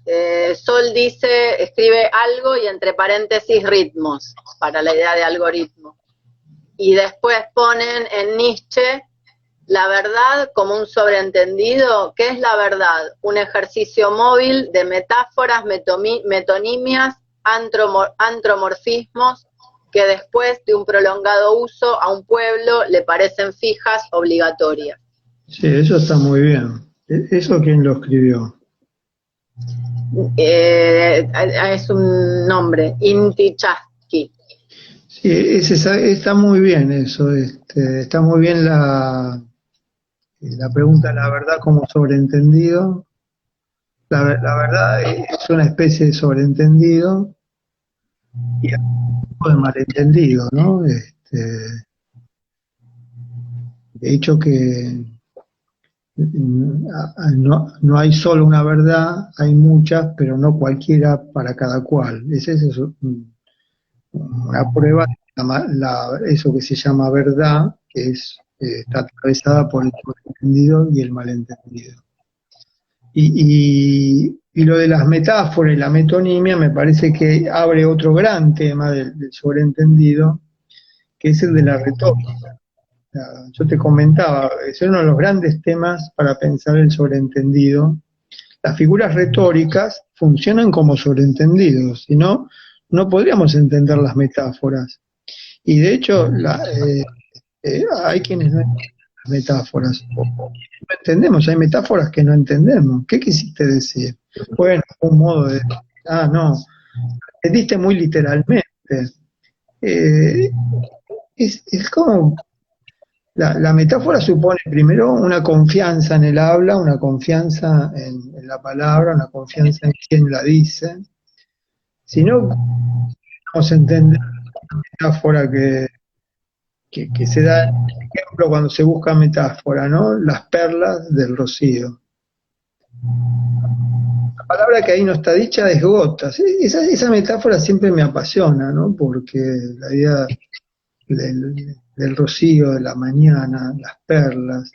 Sol escribe algo y entre paréntesis ritmos, para la idea de algoritmo. Y después ponen en Nietzsche la verdad como un sobreentendido. ¿Qué es la verdad? Un ejercicio móvil de metáforas, metonimias, antromorfismos, que después de un prolongado uso a un pueblo le parecen fijas, obligatorias. Sí, eso está muy bien. ¿Eso quién lo escribió? Es un nombre, Inti Chasky. Sí, está muy bien eso. Está muy bien la pregunta, la verdad como sobreentendido. La verdad es una especie de sobreentendido y un poco de malentendido, ¿no? De hecho que no hay solo una verdad, hay muchas, pero no cualquiera para cada cual. Esa es una prueba de eso que se llama verdad, que está atravesada por el sobreentendido y el malentendido. Y lo de las metáforas y la metonimia me parece que abre otro gran tema del sobreentendido, que es el de la retórica. Yo te comentaba, es uno de los grandes temas para pensar el sobreentendido. Las figuras retóricas funcionan como sobreentendidos, si no, no podríamos entender las metáforas. Y de hecho, hay quienes no entienden las metáforas, no entendemos, hay metáforas que no entendemos. ¿Qué quisiste decir? Bueno, un modo de... no, entendiste muy literalmente. Es como... La metáfora supone primero una confianza en el habla, una confianza en la palabra, una confianza en quien la dice. Si no, vamos a entender la metáfora que se da, por ejemplo, cuando se busca metáfora, ¿no? Las perlas del rocío. La palabra que ahí no está dicha es gotas. Esa metáfora siempre me apasiona, ¿no? Porque la idea del rocío de la mañana, las perlas.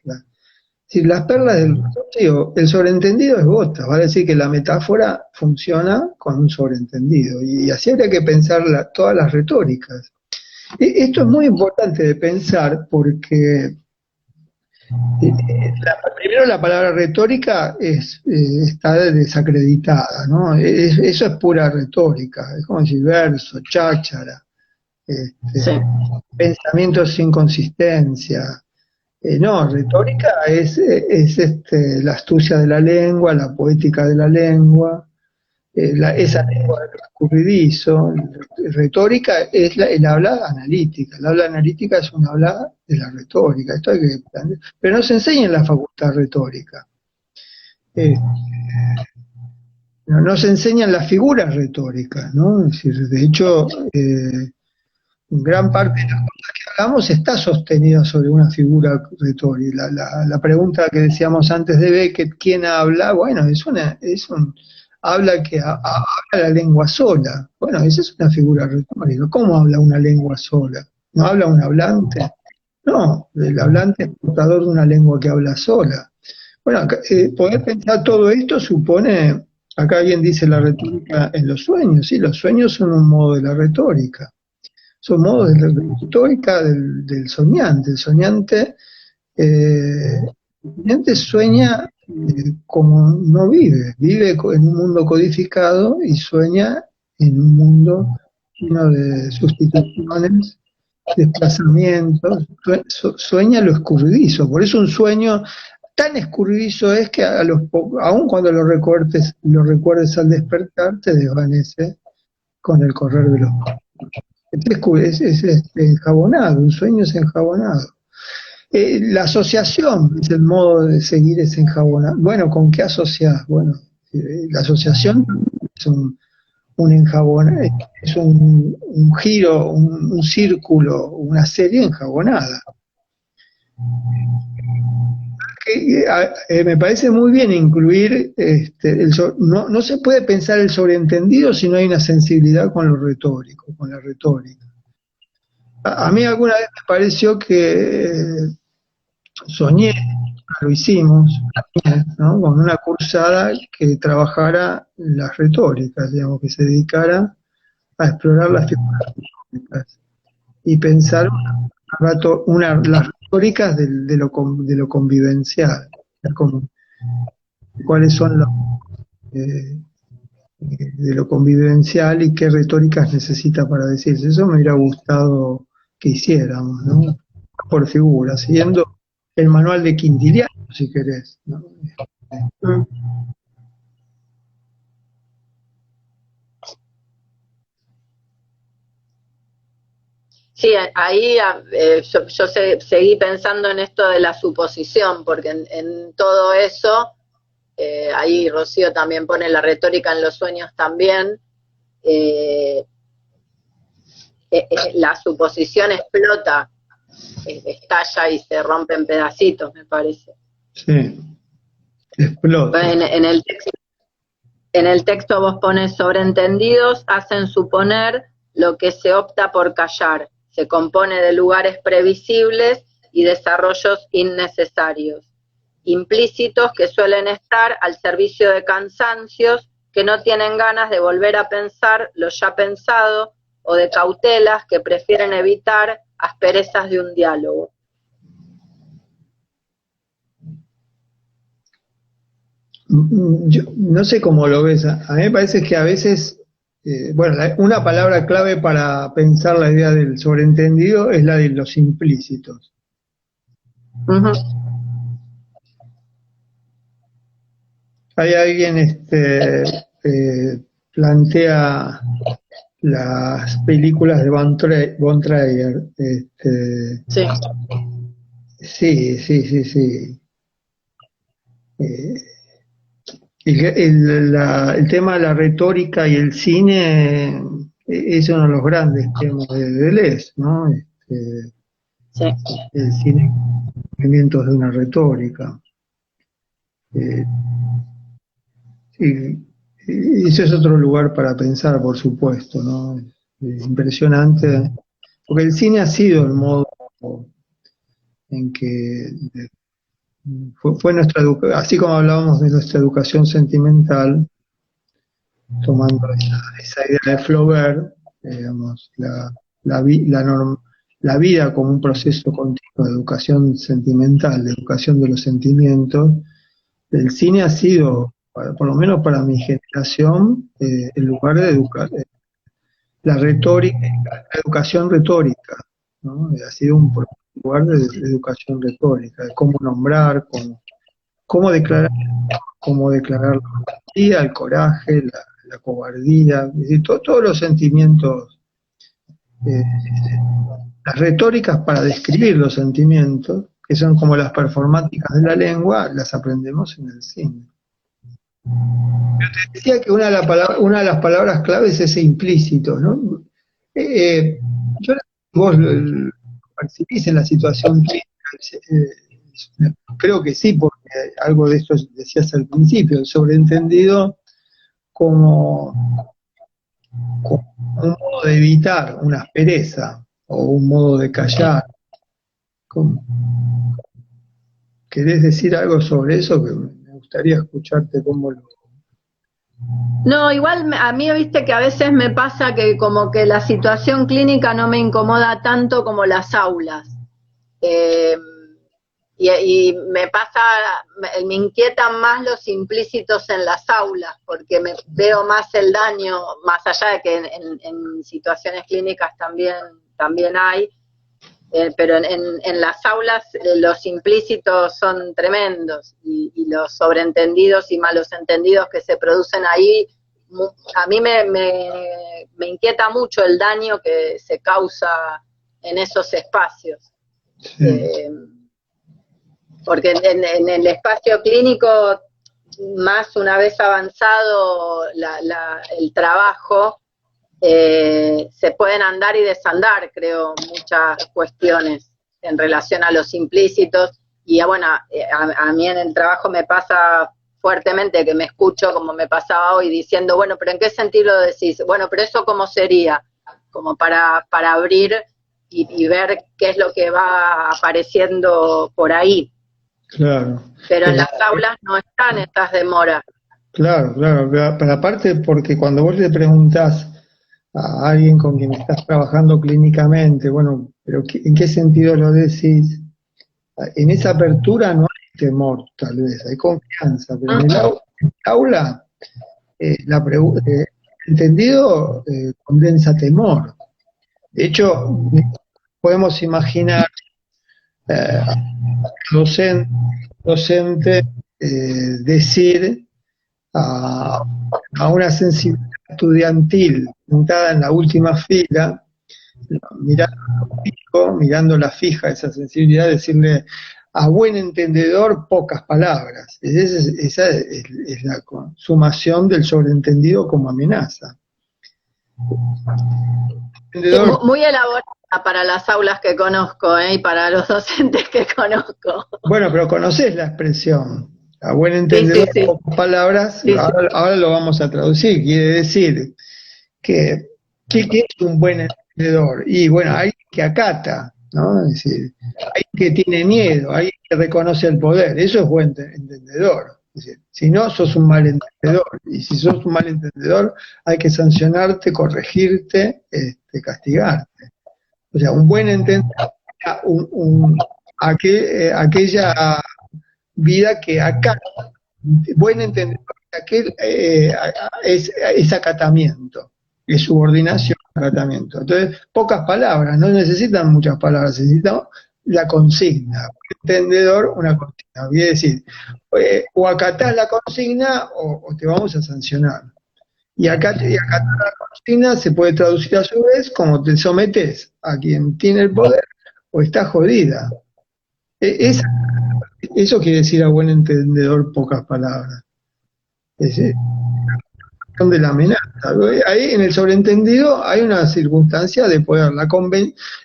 Si las perlas del rocío, el sobreentendido es gota, vale decir que la metáfora funciona con un sobreentendido, y así habría que pensar todas las retóricas. Esto es muy importante de pensar porque primero la palabra retórica está desacreditada, ¿no? Eso es pura retórica, es como decir verso, cháchara, Sí. pensamientos sin consistencia. No, retórica es la astucia de la lengua, la poética de la lengua, esa lengua del escurridizo. Retórica es el habla analítica. El habla analítica es un habla de la retórica. Esto hay que pero no se enseña en la facultad retórica. No se enseñan las figuras retóricas, ¿no? Es decir, de hecho, gran parte de las cosas que hablamos está sostenida sobre una figura retórica. La pregunta que decíamos antes de Beckett, ¿quién habla? Bueno, habla que habla la lengua sola. Bueno, esa es una figura retórica. ¿Cómo habla una lengua sola? ¿No habla un hablante? No, el hablante es portador de una lengua que habla sola. Bueno, poder pensar todo esto supone, acá alguien dice la retórica en los sueños, sí, los sueños son un modo de la retórica. Son modos de retórica del soñante. El soñante sueña como no vive en un mundo codificado y sueña en un mundo lleno de sustituciones, desplazamientos, sueña lo escurridizo. Por eso un sueño tan escurridizo es que aun cuando lo recuerdes al despertar, se desvanece con el correr de los años. Es enjabonado, un sueño es enjabonado. La asociación es el modo de seguir ese enjabonado. Bueno, ¿con qué asociás? Bueno, la asociación es un enjabonado, es un giro, un círculo, una serie enjabonada. Me parece muy bien incluir, no se puede pensar el sobreentendido si no hay una sensibilidad con lo retórico, con la retórica. A mí alguna vez me pareció que soñé, lo hicimos, ¿no? Con una cursada que trabajara las retóricas, digamos, que se dedicara a explorar las figuras retóricas y pensar las retóricas de lo convivencial, cuáles son los de lo convivencial y qué retóricas necesita para decirse. Eso me hubiera gustado que hiciéramos, ¿no? Por figura, siguiendo el manual de Quintiliano, si querés, ¿no? Sí, ahí yo seguí pensando en esto de la suposición, porque en todo eso, ahí Rocío también pone la retórica en los sueños también, la suposición explota, estalla y se rompe en pedacitos, me parece. Sí, explota. En el texto vos pones sobreentendidos, hacen suponer lo que se opta por callar, se compone de lugares previsibles y desarrollos innecesarios, implícitos que suelen estar al servicio de cansancios que no tienen ganas de volver a pensar lo ya pensado o de cautelas que prefieren evitar asperezas de un diálogo. Yo no sé cómo lo ves, a mí me parece que a veces, bueno, una palabra clave para pensar la idea del sobreentendido es la de los implícitos. Uh-huh. Hay alguien plantea las películas de Von Trier. Sí. El tema de la retórica y el cine es uno de los grandes temas de Deleuze, ¿no? Sí. El cine, movimientos de una retórica. Y eso es otro lugar para pensar, por supuesto, ¿no? Es impresionante, porque el cine ha sido el modo en que fue nuestra educación, así como hablábamos de nuestra educación sentimental, tomando esa idea de Flaubert, digamos, la vida como un proceso continuo de educación sentimental, de educación de los sentimientos. El cine ha sido, por lo menos para mi generación, el lugar de educar, la retórica, la educación retórica, ¿no? Ha sido un lugar de educación retórica, de cómo nombrar, cómo declarar la valentía, el coraje, la cobardía, es decir, todos los sentimientos, las retóricas para describir los sentimientos, que son como las performáticas de la lengua, las aprendemos en el cine. Pero te decía que una de las palabras claves es ese implícito, ¿no? Yo vos lo percibís en la situación clínica, creo que sí, porque algo de esto decías al principio, el sobreentendido como un modo de evitar una aspereza o un modo de callar. ¿Querés decir algo sobre eso? Que me gustaría escucharte cómo lo... No, igual a mí, viste que a veces me pasa que como que la situación clínica no me incomoda tanto como las aulas. Y me pasa, me inquietan más los implícitos en las aulas, porque me veo más el daño, más allá de que en situaciones clínicas también hay, pero en las aulas los implícitos son tremendos, y los sobreentendidos y malos entendidos que se producen ahí, a mí me inquieta mucho el daño que se causa en esos espacios. Sí. Porque en el espacio clínico, más una vez avanzado el trabajo, se pueden andar y desandar, creo, muchas cuestiones en relación a los implícitos. Y bueno, a mí en el trabajo me pasa fuertemente que me escucho, como me pasaba hoy, diciendo, bueno, pero ¿en qué sentido lo decís? Bueno, pero eso ¿cómo sería? Como para abrir y ver qué es lo que va apareciendo por ahí. Claro. Pero en las aulas no están estas demoras. Claro, pero aparte porque cuando vos le preguntás a alguien con quien estás trabajando clínicamente, bueno, pero ¿en qué sentido lo decís? En esa apertura no hay temor, tal vez, hay confianza, pero en el aula, el entendido condensa temor. De hecho, podemos imaginar docente decir a una sensibilidad estudiantil sentada en la última fila, mirándola fija esa sensibilidad, decirle a buen entendedor pocas palabras. Esa es la consumación del sobreentendido como amenaza. Muy elaborada para las aulas que conozco, y para los docentes que conozco. Bueno, pero conocés la expresión. A buen entendedor, sí. Pocas palabras, sí, ahora lo vamos a traducir. Quiere decir que es un buen entendedor. Y bueno, hay que acata, ¿no? Es decir, hay que tiene miedo, hay que reconoce el poder. Eso es buen entendedor. Es decir, si no, sos un mal entendedor. Y si sos un mal entendedor, hay que sancionarte, corregirte, castigarte. O sea, un buen entendedor, aquella vida que acá, buen entendedor, aquel es acatamiento, es subordinación, acatamiento. Entonces, pocas palabras, no necesitan muchas palabras, necesitan la consigna. Entendedor, una consigna. Quiere decir, o acatás la consigna o te vamos a sancionar. Y acatar la consigna se puede traducir a su vez como te sometes a quien tiene el poder o está jodida. Eso quiere decir a buen entendedor pocas palabras. Es de la amenaza. Ahí en el sobreentendido hay una circunstancia de poder.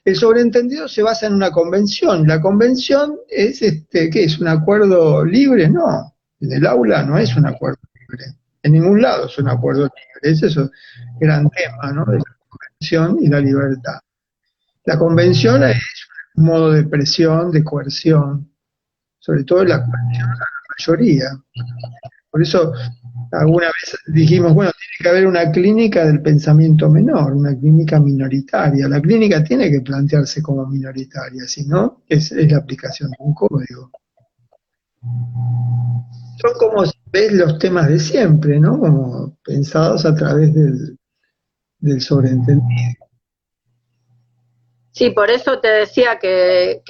El sobreentendido se basa en una convención. La convención es, ¿qué es? ¿Un acuerdo libre? No. En el aula no es un acuerdo libre. En ningún lado es un acuerdo libre. Ese es el gran tema, ¿no? De la convención y la libertad. La convención es una un modo de presión, de coerción, sobre todo la coerción a la mayoría. Por eso alguna vez dijimos, bueno, tiene que haber una clínica del pensamiento menor, una clínica minoritaria. La clínica tiene que plantearse como minoritaria, si no, es la aplicación de un código. Son como, ves, los temas de siempre, ¿no? Como pensados a través del sobreentendido. Sí, por eso te decía que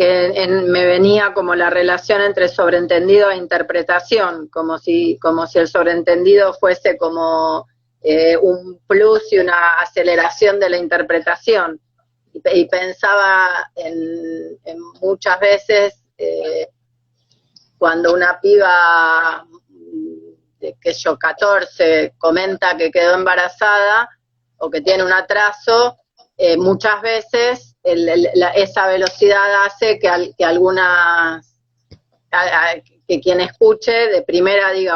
me venía como la relación entre sobreentendido e interpretación, como si el sobreentendido fuese como un plus y una aceleración de la interpretación. Y pensaba en muchas veces cuando una piba de que yo 14 comenta que quedó embarazada o que tiene un atraso, muchas veces esa velocidad hace que algunas, que quien escuche de primera diga,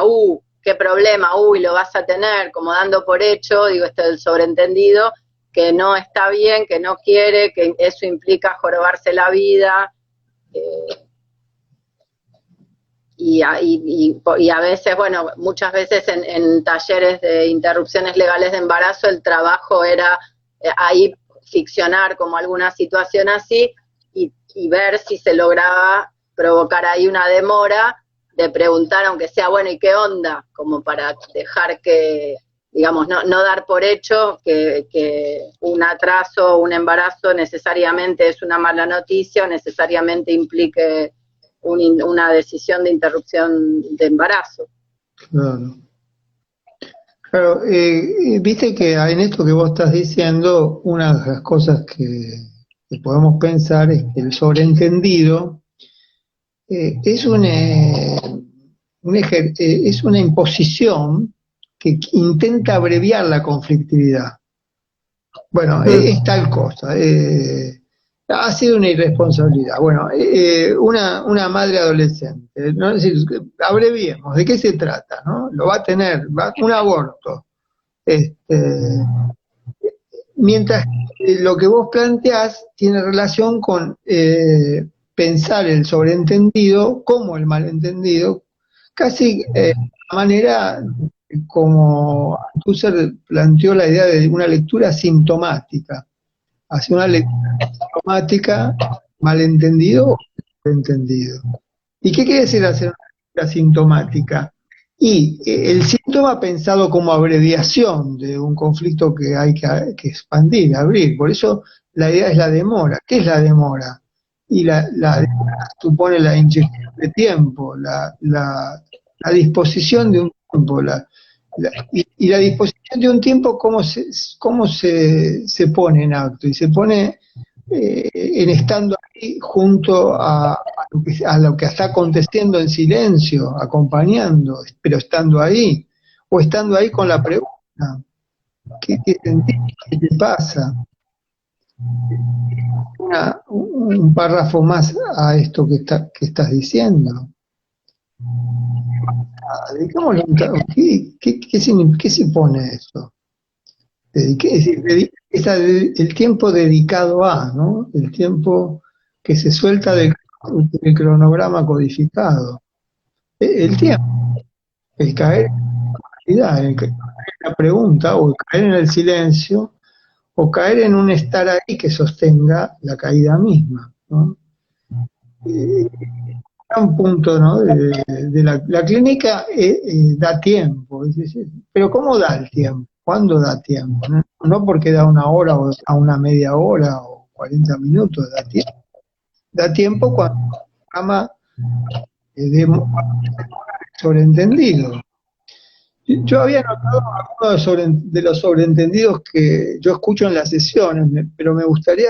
qué problema, y lo vas a tener, como dando por hecho, digo, esto del sobreentendido, que no está bien, que no quiere, que eso implica jorobarse la vida, y a veces, bueno, muchas veces en talleres de interrupciones legales de embarazo el trabajo era ahí ficcionar como alguna situación así y ver si se lograba provocar ahí una demora de preguntar, aunque sea, bueno, ¿y qué onda? Como para dejar que, digamos, no dar por hecho que un atraso o un embarazo necesariamente es una mala noticia o necesariamente implique una decisión de interrupción de embarazo. Claro. Claro, viste que en esto que vos estás diciendo, una de las cosas que podemos pensar es que el sobreentendido es es una imposición que intenta abreviar la conflictividad. Bueno, es tal cosa. Ha sido una irresponsabilidad. Bueno, una madre adolescente, ¿no? Es decir, abreviemos, ¿de qué se trata? ¿No? Lo va a tener, un aborto. Mientras que lo que vos planteás tiene relación con pensar el sobreentendido como el malentendido, casi de manera como Althusser planteó la idea de una lectura sintomática. Hacia una lectura sintomática, malentendido o entendido. ¿Y qué quiere decir hacer una lectura sintomática? Y el síntoma pensado como abreviación de un conflicto que hay que expandir, abrir. Por eso la idea es la demora. ¿Qué es la demora? Y la demora supone la inyección de tiempo, la disposición de un tiempo, y la disposición de un tiempo, ¿cómo se pone en acto? Y se pone en estando ahí junto a lo que está aconteciendo en silencio, acompañando, pero estando ahí, o estando ahí con la pregunta, ¿qué sentís? ¿Qué te pasa? Un párrafo más a esto que estás diciendo. ¿Qué supone eso? El tiempo dedicado a, ¿no? El tiempo que se suelta del cronograma codificado. El tiempo, el caer en la realidad, el caer en la pregunta, o caer en el silencio, o caer en un estar ahí que sostenga la caída misma, ¿no? Un punto, ¿no? de la clínica da tiempo, pero ¿cómo da el tiempo? ¿Cuándo da tiempo? No porque da una hora o a una media hora o 40 minutos, da tiempo. Da tiempo cuando el programa sobreentendido. Yo había notado algunos de los sobreentendidos que yo escucho en las sesiones, pero me gustaría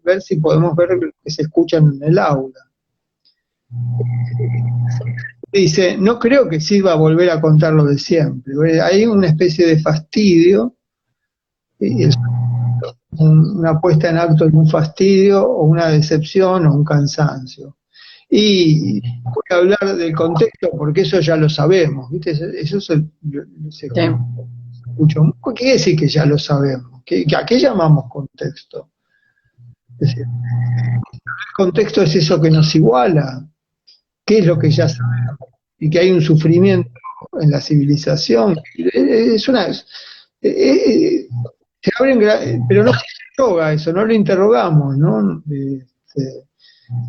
ver si podemos ver lo que se escuchan en el aula. Dice, no creo que sirva volver a contar lo de siempre. Hay una especie de fastidio, una puesta en acto de un fastidio o una decepción o un cansancio. Y voy a hablar del contexto porque eso ya lo sabemos, ¿viste? Eso se escucha. ¿Qué quiere decir que ya lo sabemos? ¿A qué llamamos contexto? Es decir, el contexto es eso que nos iguala, qué es lo que ya sabemos, y que hay un sufrimiento en la civilización. Es una, se abren, pero no se interroga eso, no lo interrogamos, ¿no?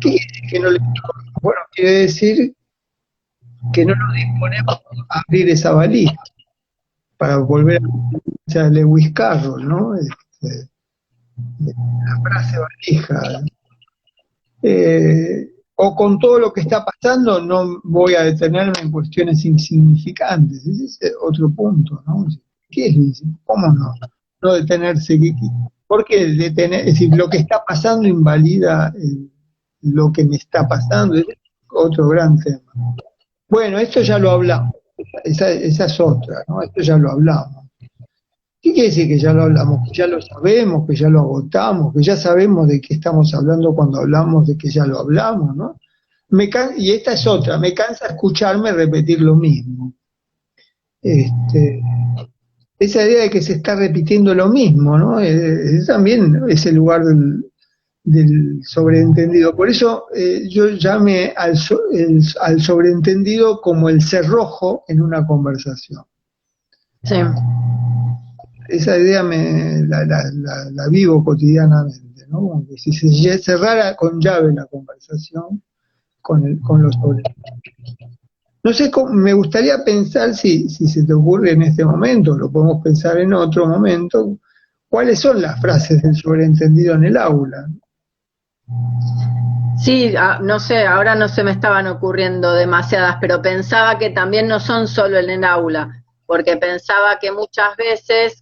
¿Qué quiere decir que no lo interrogamos? Bueno, quiere decir que no nos disponemos a abrir esa valija para volver a Lewis Carroll, ¿no? La frase valija. O con todo lo que está pasando no voy a detenerme en cuestiones insignificantes. Ese es otro punto, ¿no? ¿Qué es? ¿Cómo no? No detenerse. ¿Por qué detener? Es decir, lo que está pasando invalida lo que me está pasando. Es otro gran tema. Bueno, esto ya lo hablamos. Esa es otra, ¿no? Esto ya lo hablamos. ¿Qué quiere decir que ya lo hablamos? Que ya lo sabemos, que ya lo agotamos, que ya sabemos de qué estamos hablando cuando hablamos de que ya lo hablamos, ¿no? Y esta es otra, me cansa escucharme repetir lo mismo. Esa idea de que se está repitiendo lo mismo, ¿no? También es el lugar del sobreentendido. Por eso yo llamé al sobreentendido como el cerrojo en una conversación. Sí. Esa idea la vivo cotidianamente, ¿no? Como que si se cerrara con llave la conversación con los sobreentendidos. No sé, me gustaría pensar si se te ocurre en este momento, lo podemos pensar en otro momento, cuáles son las frases del sobreentendido en el aula. Sí, no sé, ahora no se me estaban ocurriendo demasiadas, pero pensaba que también no son solo en el aula, porque pensaba que muchas veces,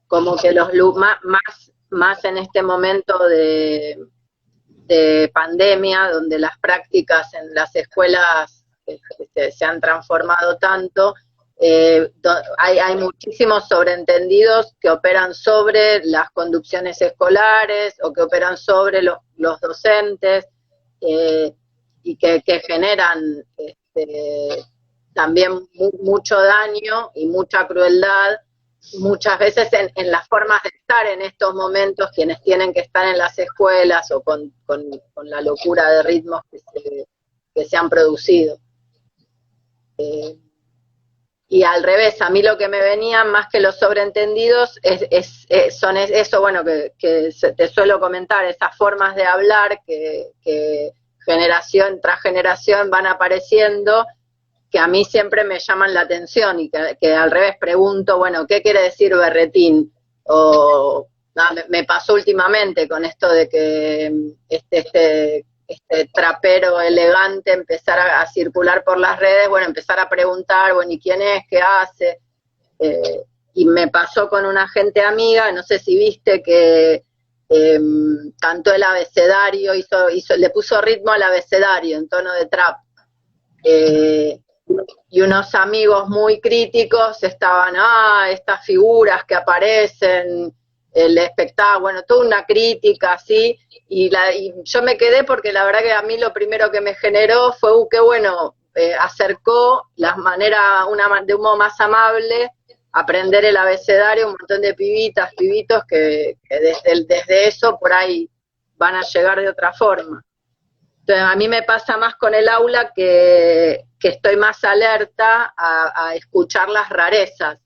como que los más en este momento de pandemia, donde las prácticas en las escuelas se han transformado tanto, hay muchísimos sobreentendidos que operan sobre las conducciones escolares o que operan sobre los docentes y que generan también mucho daño y mucha crueldad, muchas veces en las formas de estar en estos momentos, quienes tienen que estar en las escuelas o con la locura de ritmos que se han producido. Y al revés, a mí lo que me venía más que los sobreentendidos son eso, bueno, que te suelo comentar, esas formas de hablar que generación tras generación van apareciendo, que a mí siempre me llaman la atención y que al revés pregunto, bueno, ¿qué quiere decir berretín? O me pasó últimamente con esto de que este trapero elegante empezar a circular por las redes, bueno, empezar a preguntar, bueno, ¿y quién es? ¿Qué hace? Y me pasó con una gente amiga, no sé si viste que cantó el abecedario, le puso ritmo al abecedario en tono de trap. Y unos amigos muy críticos estaban, estas figuras que aparecen, el espectáculo, bueno, toda una crítica así, y yo me quedé porque la verdad que a mí lo primero que me generó fue, qué bueno, acercó las maneras, de un modo más amable, aprender el abecedario, un montón de pibitos que desde eso por ahí van a llegar de otra forma. Entonces a mí me pasa más con el aula que estoy más alerta a escuchar las rarezas.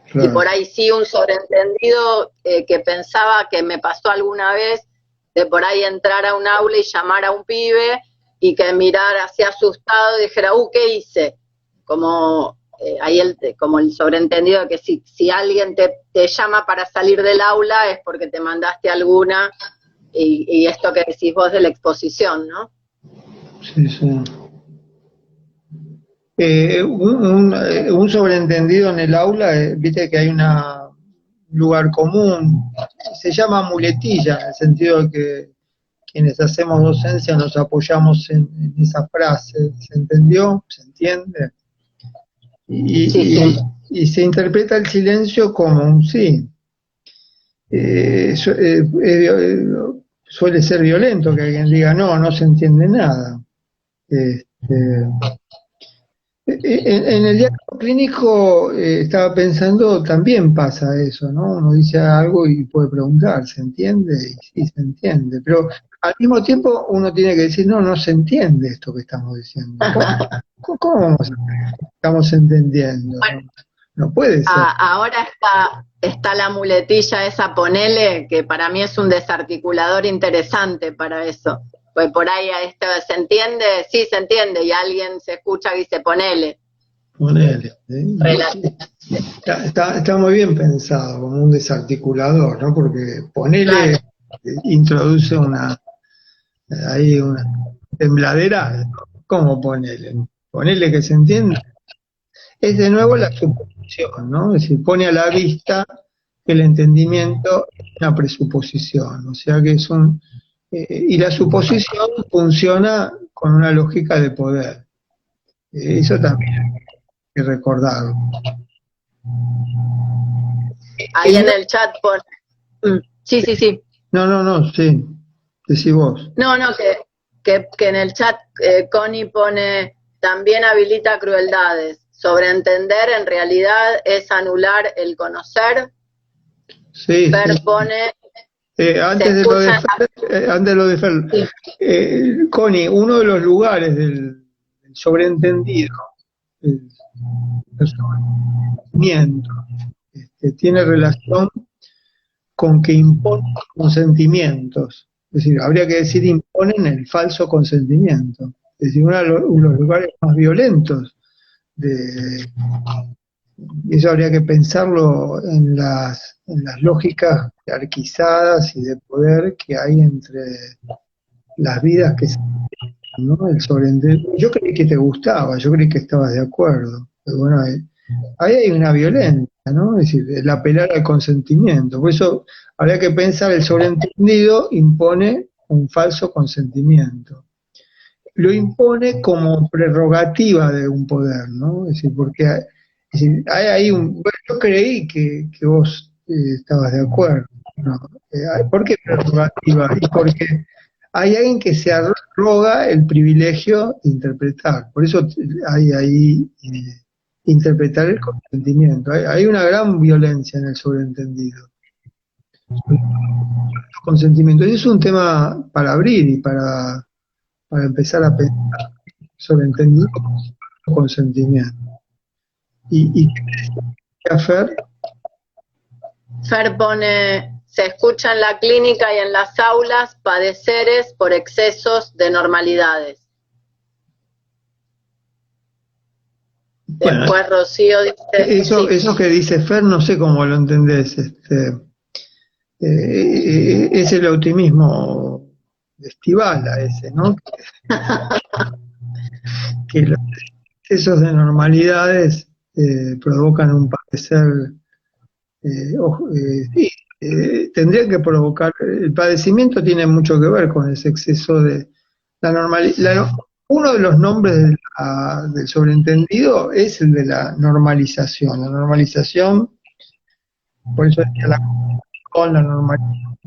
Claro. Y por ahí sí un sobreentendido que pensaba que me pasó alguna vez de por ahí entrar a un aula y llamar a un pibe y que mirara así asustado y dijera, ¿qué hice? Como como el sobreentendido de que si alguien te llama para salir del aula es porque te mandaste alguna y esto que decís vos de la exposición, ¿no? Sí, sí. Un sobreentendido en el aula, viste que hay un lugar común, se llama muletilla, en el sentido de que quienes hacemos docencia nos apoyamos en esa frase, ¿se entendió? ¿Se entiende? Y se interpreta el silencio como un sí. Suele ser violento que alguien diga no se entiende nada. En el diagnóstico clínico estaba pensando, también pasa eso, ¿no? Uno dice algo y puede preguntar, ¿se entiende? Y sí, se entiende, pero al mismo tiempo uno tiene que decir, no, no se entiende esto que estamos diciendo. ¿Cómo vamos estamos entendiendo? No, no puede ser. Ahora está la muletilla esa ponele, que para mí es un desarticulador interesante para eso. Pues por ahí esto se entiende, sí se entiende, y alguien se escucha y dice ponele. Ponele. Está muy bien pensado como un desarticulador, ¿no? Porque ponele introduce ahí una tembladera. ¿Cómo ponele? Ponele que se entienda. Es de nuevo la suposición, ¿no? Es decir, pone a la vista que el entendimiento es una presuposición, o sea que es y la suposición funciona con una lógica de poder. Eso también hay que recordarlo. Ahí en el chat pone... Sí, sí, sí. No, sí. Decí vos. No, que en el chat Connie pone, también habilita crueldades. Sobreentender en realidad es anular el conocer. Sí, Fer sí. pone... Antes de lo de Fer, sí. Connie, uno de los lugares del sobreentendido, el sobreentendimiento, tiene relación con que impone consentimientos. Es decir, habría que decir imponen el falso consentimiento. Es decir, uno de los lugares más violentos y eso habría que pensarlo en las lógicas jerarquizadas y de poder que hay entre las vidas que se, ¿no? El sobreentendimiento. Yo creí que te gustaba, yo creí que estabas de acuerdo. Pero bueno, ahí hay una violencia, ¿no? Es decir, el apelar al consentimiento. Por eso habría que pensar, el sobreentendido impone un falso consentimiento. Lo impone como prerrogativa de un poder, ¿no? Es decir, porque hay ahí bueno, yo creí que vos estabas de acuerdo, ¿no? ¿Por qué prerrogativa? Y porque hay alguien que se arroga el privilegio de interpretar. Por eso hay ahí interpretar el consentimiento. Hay una gran violencia en el sobreentendido. Consentimiento. Y es un tema para abrir y para empezar a pensar sobre entendido consentimiento. ¿Y qué hacer? Fer pone, se escucha en la clínica y en las aulas padeceres por excesos de normalidades. Bueno, después Rocío dice... Eso que dice Fer, no sé cómo lo entendés. Es el optimismo de Estivala ese, ¿no? Que los excesos de normalidades provocan un padecer, sí, tendría que provocar, el padecimiento tiene mucho que ver con ese exceso de la normalidad. Uno de los nombres del sobreentendido es el de la normalización. La normalización, por eso decía la normalización,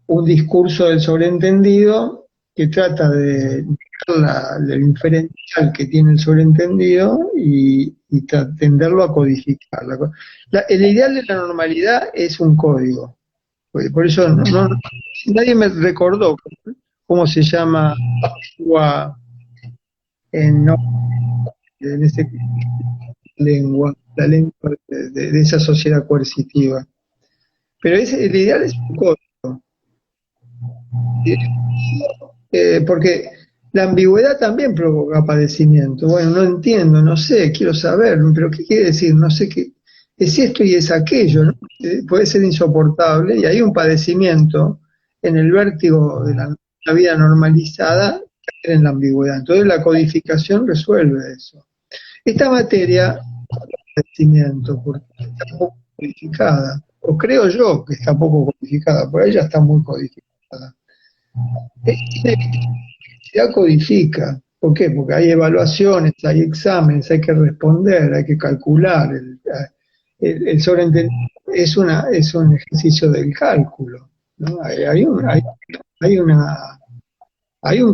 un discurso del sobreentendido que trata de el inferencial que tiene el sobreentendido y tenderlo a codificar. El ideal de la normalidad es un código. Por eso nadie me recordó cómo se llama en ese lengua, la lengua de esa sociedad coercitiva. Pero el ideal es un código. Porque la ambigüedad también provoca padecimiento. Bueno, no entiendo, no sé, quiero saber, pero ¿qué quiere decir? No sé qué es esto y es aquello, ¿no? Puede ser insoportable y hay un padecimiento en el vértigo de la vida normalizada en la ambigüedad. Entonces la codificación resuelve eso. Esta materia padecimiento porque está poco codificada, o creo yo que está poco codificada, por ella está muy codificada. La codifica. ¿Por qué? Porque hay evaluaciones, hay exámenes, hay que responder, hay que calcular. El sobreentendimiento es un ejercicio del cálculo, ¿no? Hay un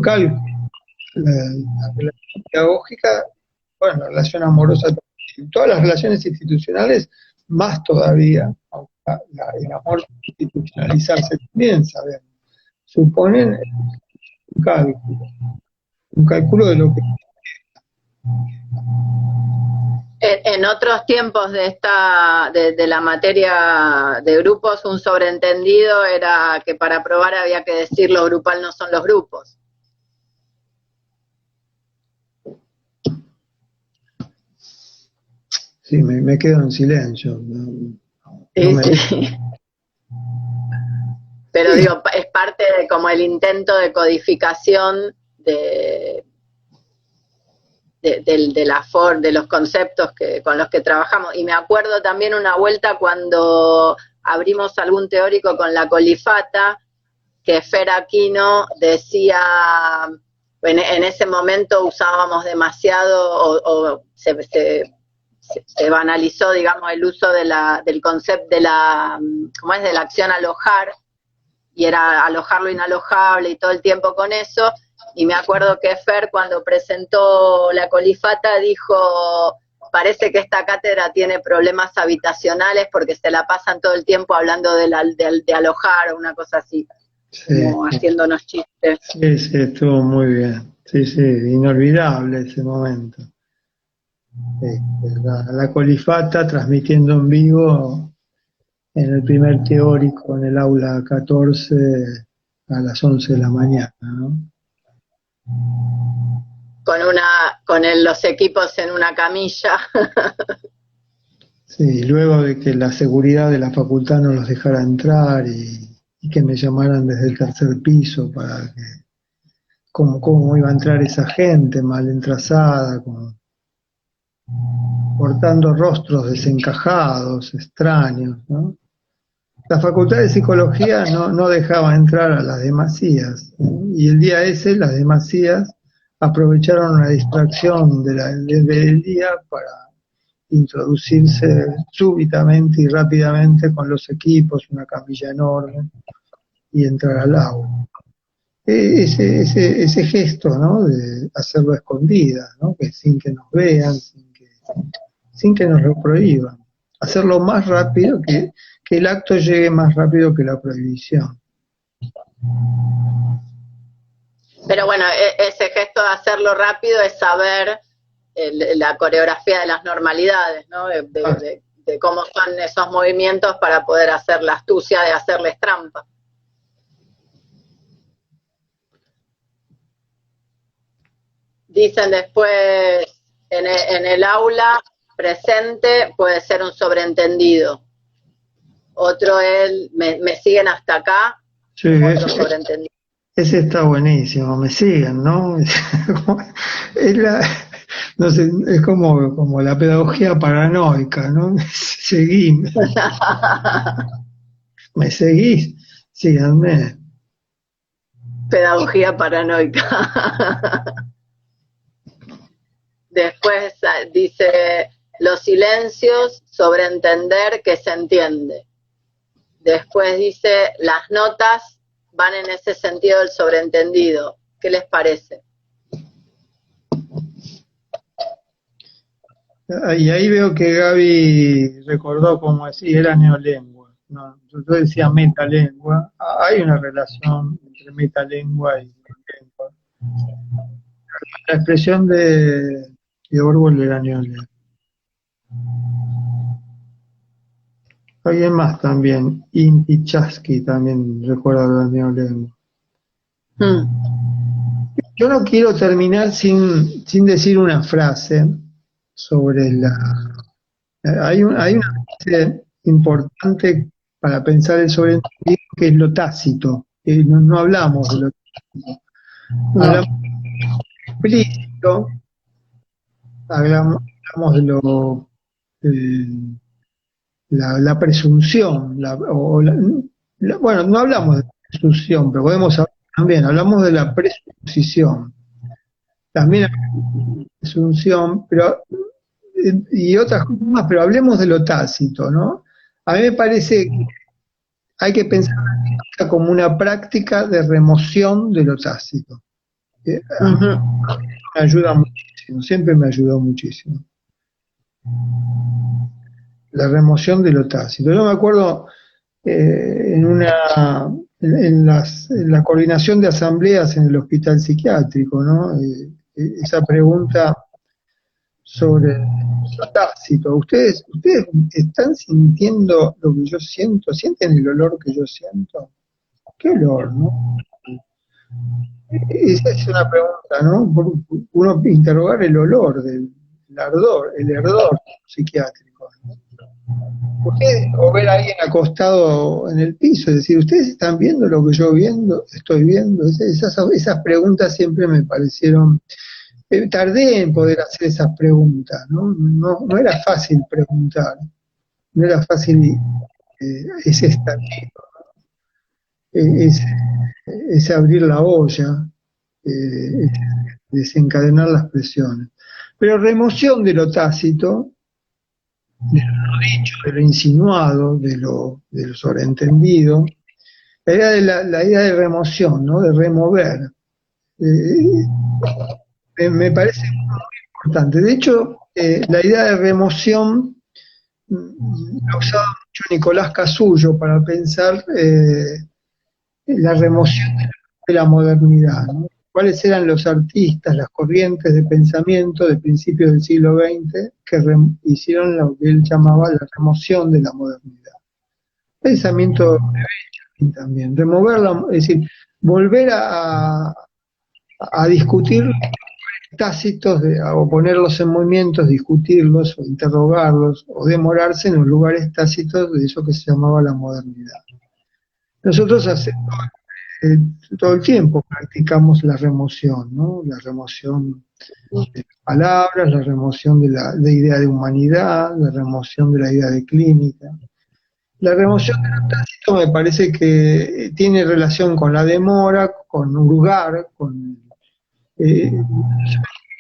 cálculo. la relación pedagógica, bueno, la relación amorosa, todas las relaciones institucionales, más todavía, aunque el amor institucionalizarse también, sabemos, suponen un cálculo de lo que... En otros tiempos de la materia de grupos, un sobreentendido era que para aprobar había que decir lo grupal no son los grupos. Sí, me quedo en silencio. Sí. Pero digo, es parte de como el intento de codificación de los conceptos con los que trabajamos. Y me acuerdo también una vuelta cuando abrimos algún teórico con la colifata, que Fer Aquino decía, en ese momento usábamos demasiado, o se banalizó, digamos, el uso del concepto de la acción alojar, y era alojar lo inalojable y todo el tiempo con eso. Y me acuerdo que Fer, cuando presentó la colifata, dijo, parece que esta cátedra tiene problemas habitacionales porque se la pasan todo el tiempo hablando de alojar o una cosa así, sí, como haciéndonos chistes. Sí, estuvo muy bien. Sí, inolvidable ese momento. La colifata transmitiendo en vivo en el primer teórico en el aula 14 a las 11 de la mañana, ¿no? Con los equipos en una camilla. Sí, luego de que la seguridad de la facultad no los dejara entrar y que me llamaran desde el tercer piso para que cómo iba a entrar esa gente mal entrazada, portando rostros desencajados, extraños, ¿no? La Facultad de Psicología no dejaba entrar a las demasías, ¿no? Y el día ese las demasías aprovecharon una distracción del día para introducirse súbitamente y rápidamente con los equipos, una camilla enorme, y entrar al aula. Ese gesto, ¿no?, de hacerlo a escondidas, ¿no?, que sin que nos vean, sin que nos lo prohíban. Hacerlo más rápido, que el acto llegue más rápido que la prohibición. Pero bueno, ese gesto de hacerlo rápido es saber la coreografía de las normalidades, ¿no? De cómo son esos movimientos para poder hacer la astucia de hacerles trampa. Dicen después, en el aula presente puede ser un sobrentendido. Otro me siguen hasta acá, sí, otro sobrentendido. Ese está buenísimo, me siguen, ¿no? No sé, es como la pedagogía paranoica, ¿no? Seguime. ¿Me seguís? Síganme. Pedagogía paranoica. Después dice, los silencios, sobreentender que se entiende. Después dice, las notas van en ese sentido del sobreentendido. ¿Qué les parece? Y ahí veo que Gaby recordó, como decía, era neolengua, ¿no? Yo decía metalengua. Hay una relación entre metalengua y neolengua. La expresión de Orwell era neolengua. Alguien más también, Inti Chasky también recuerda la neolengua. Yo no quiero terminar sin decir una frase sobre hay una frase importante para pensar el sobreentendido, que es lo tácito. No hablamos de lo tácito. No hablamos de lo explícito, hablamos de lo... la presunción, bueno, no hablamos de presunción, pero podemos hablar también, hablamos de la presuposición, también la presunción, pero y otras cosas más, pero hablemos de lo tácito, ¿no? A mí me parece que hay que pensar como una práctica de remoción de lo tácito. Ujú. Me ayuda muchísimo, siempre me ayudó muchísimo. La remoción de lo tácito. Yo me acuerdo en en la coordinación de asambleas en el hospital psiquiátrico, ¿no? Esa pregunta sobre lo tácito. ¿Ustedes están sintiendo lo que yo siento? ¿Sienten el olor que yo siento? ¿Qué olor, no? Esa es una pregunta, ¿no? Uno interrogar el olor del el ardor psiquiátrico, ¿no? Ustedes, o ver a alguien acostado en el piso, es decir, ¿ustedes están viendo lo que yo estoy viendo? Esas preguntas siempre me parecieron, tardé en poder hacer esas preguntas, ¿no? No era fácil preguntar, no era fácil ese estadio, es, es abrir la olla, es desencadenar las presiones. Pero remoción de lo tácito, de lo dicho, de lo insinuado, de lo sobreentendido, la idea de remoción, ¿no? De remover, me parece muy importante. De hecho, la idea de remoción la usaba mucho Nicolás Casullo para pensar la remoción de la modernidad, ¿no? ¿Cuáles eran los artistas, las corrientes de pensamiento de principios del siglo XX que hicieron lo que él llamaba la remoción de la modernidad? Pensamiento de Benjamin también, removerla, es decir, volver a discutir tácitos, o ponerlos en movimientos, discutirlos, o interrogarlos, o demorarse en los lugares tácitos de eso que se llamaba la modernidad. Nosotros hacemos todo el tiempo practicamos la remoción, ¿no? La remoción de palabras, la remoción de la idea de humanidad, la remoción de la idea de clínica. La remoción de lo tácito me parece que tiene relación con la demora, con hurgar, con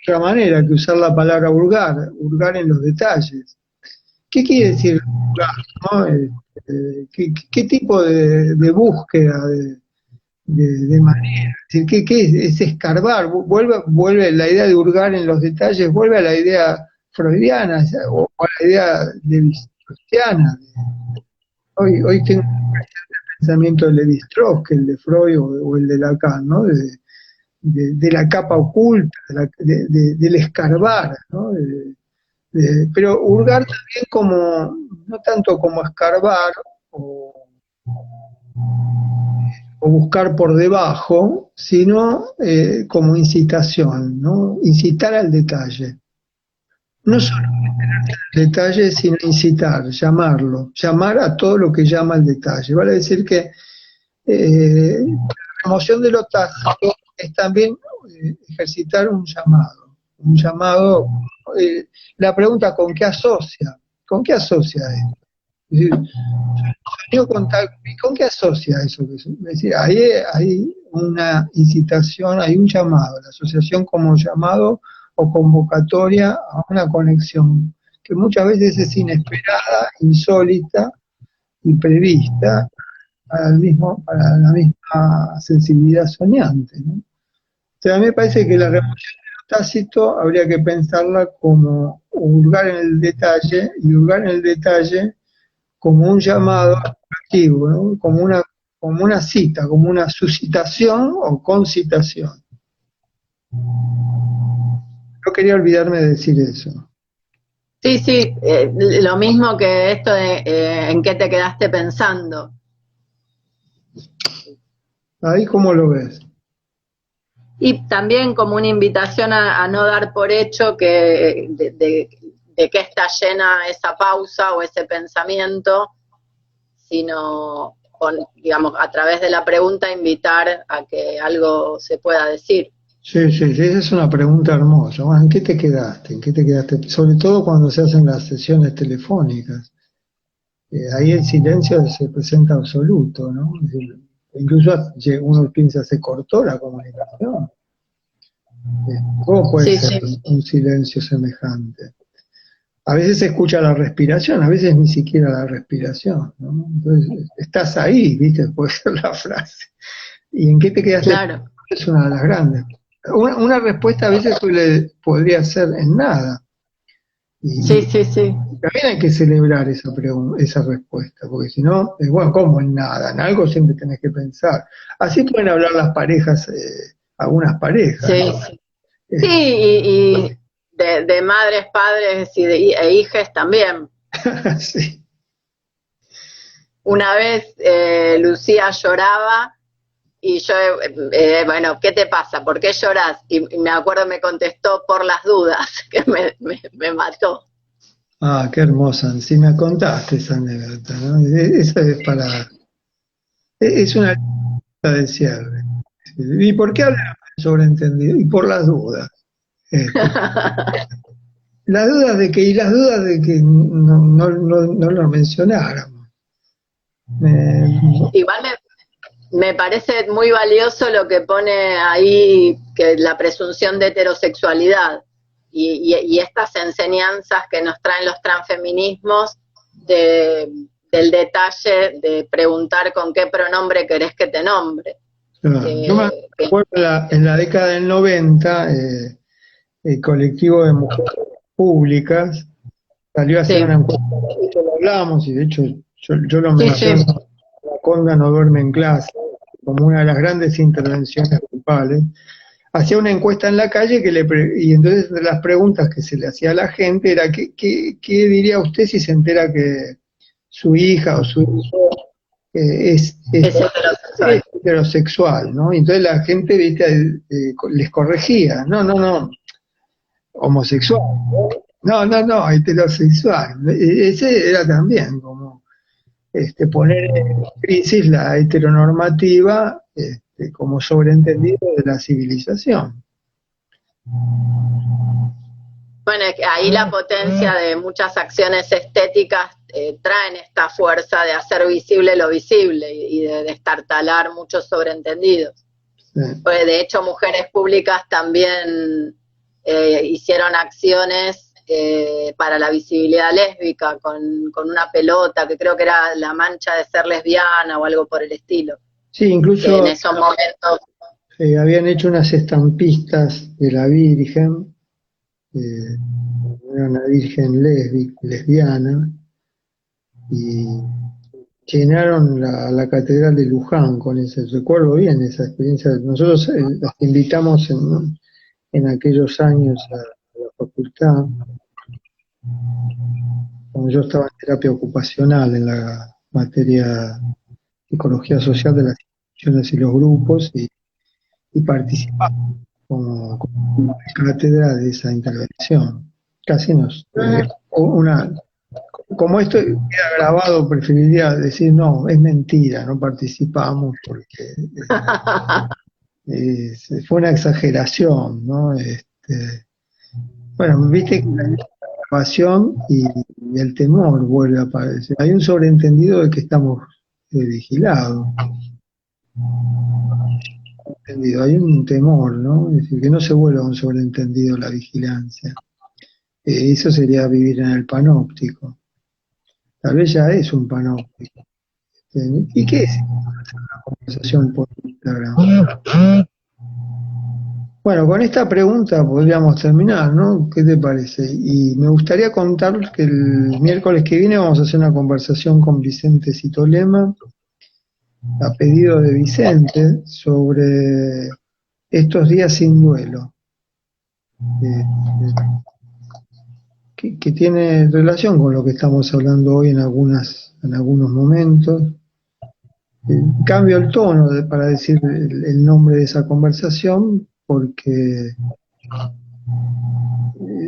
otra manera que usar la palabra hurgar en los detalles. ¿Qué quiere decir hurgar, no? ¿Qué tipo de búsqueda de manera? Es decir, ¿qué es escarbar? Vuelve la idea de hurgar en los detalles, vuelve a la idea freudiana o a la idea levi-straussiana. Hoy tengo un pensamiento de Levi-Strauss que el de Freud o el de Lacan, ¿no? De la capa oculta, del escarbar, ¿no? Pero hurgar también como, no tanto como escarbar o buscar por debajo, sino como incitación, ¿no? Incitar al detalle. No solo el detalle, sino incitar, llamarlo, llamar a todo lo que llama el detalle. Vale decir que la emoción de lo tácito es también ejercitar un llamado, la pregunta ¿con qué asocia? ¿Con qué asocia esto? Es decir, ¿con qué asocia eso? Es decir, ahí hay una incitación, hay un llamado, la asociación como llamado o convocatoria a una conexión que muchas veces es inesperada, insólita, imprevista, para la misma sensibilidad soñante, ¿no? O sea, a mí me parece que la remoción de lo tácito habría que pensarla como hurgar en el detalle, y hurgar en el detalle como un llamado activo, ¿no? Como una cita, como una suscitación o concitación. No quería olvidarme de decir eso. Sí, sí, lo mismo que esto de en qué te quedaste pensando. Ahí, ¿cómo lo ves? Y también como una invitación a no dar por hecho que de qué está llena esa pausa o ese pensamiento, sino, digamos, a través de la pregunta invitar a que algo se pueda decir. Sí, esa es una pregunta hermosa. Bueno, ¿en qué te quedaste? ¿En qué te quedaste? Sobre todo cuando se hacen las sesiones telefónicas. Ahí el silencio se presenta absoluto, ¿no? Incluso uno piensa, se cortó la comunicación. ¿Cómo puede ser un silencio semejante? A veces se escucha la respiración, a veces ni siquiera la respiración, ¿no? Entonces, estás ahí, ¿viste? Puede ser la frase. ¿Y en qué te quedaste? Claro. Es una de las grandes. una respuesta a veces podría ser en nada. Sí, sí, sí. También hay que celebrar esa respuesta, porque si no, bueno, ¿cómo en nada? En algo siempre tenés que pensar. Así pueden hablar las parejas, algunas parejas, Sí, ¿no? sí. Sí, y de madres, padres e hijas también. Sí. Una vez Lucía lloraba y yo, bueno, ¿qué te pasa? ¿Por qué lloras? Y me acuerdo me contestó por las dudas, que me mató. Ah, qué hermosa. Si me contaste esa anécdota, ¿no? Esa es es una lista de cierre. ¿Y por qué hablan de sobreentendido? Y por las dudas. Este, y las dudas de que no lo mencionáramos. Me- Igual me parece muy valioso lo que pone ahí, que la presunción de heterosexualidad y estas enseñanzas que nos traen los transfeminismos del detalle de preguntar con qué pronombre querés que te nombre. yo me acuerdo en la década del 90, el colectivo de mujeres públicas salió a hacer Sí, una encuesta, esto lo hablamos y de hecho yo lo sí, sí, menciono, la Conda no duerme en clase, como una de las grandes intervenciones grupales. Hacía una encuesta en la calle y entonces de las preguntas que se le hacía a la gente era ¿qué diría usted si se entera que su hija o su hijo es heterosexual. es heterosexual, ¿no? Y entonces la gente, viste, les corregía, no, homosexual, no, heterosexual. Ese era también como poner en crisis la heteronormativa como sobreentendido de la civilización. Bueno, es que ahí la potencia de muchas acciones estéticas traen esta fuerza de hacer visible lo visible y de destartalar muchos sobreentendidos. Sí. Pues de hecho, mujeres públicas también hicieron acciones para la visibilidad lésbica con una pelota que creo que era la mancha de ser lesbiana o algo por el estilo. Sí, Que en incluso esos momentos. habían hecho unas estampistas de la Virgen, eh, era una virgen lesbiana, y llenaron la catedral de Luján con ese, recuerdo bien esa experiencia. Nosotros las invitamos en aquellos años a la facultad, cuando yo estaba en terapia ocupacional en la materia psicología social de las instituciones y los grupos, y participamos como cátedra de esa intervención. Casi como esto queda grabado, preferiría decir no, es mentira, no participamos porque fue una exageración, ¿no? Bueno, viste que la grabación y el temor vuelve a aparecer. Hay un sobreentendido de que estamos vigilados. Hay un temor, ¿no? Es decir, que no se vuelva un sobreentendido la vigilancia. Eso sería vivir en el panóptico. Tal vez ya es un panóptico. ¿Y qué es una conversación por Instagram? Bueno, con esta pregunta podríamos terminar, ¿no? ¿Qué te parece? Y me gustaría contar que el miércoles que viene vamos a hacer una conversación con Vicente Citolema, a pedido de Vicente, sobre estos días sin duelo, eh, que tiene relación con lo que estamos hablando hoy en algunos momentos. Cambio el tono para decir el nombre de esa conversación porque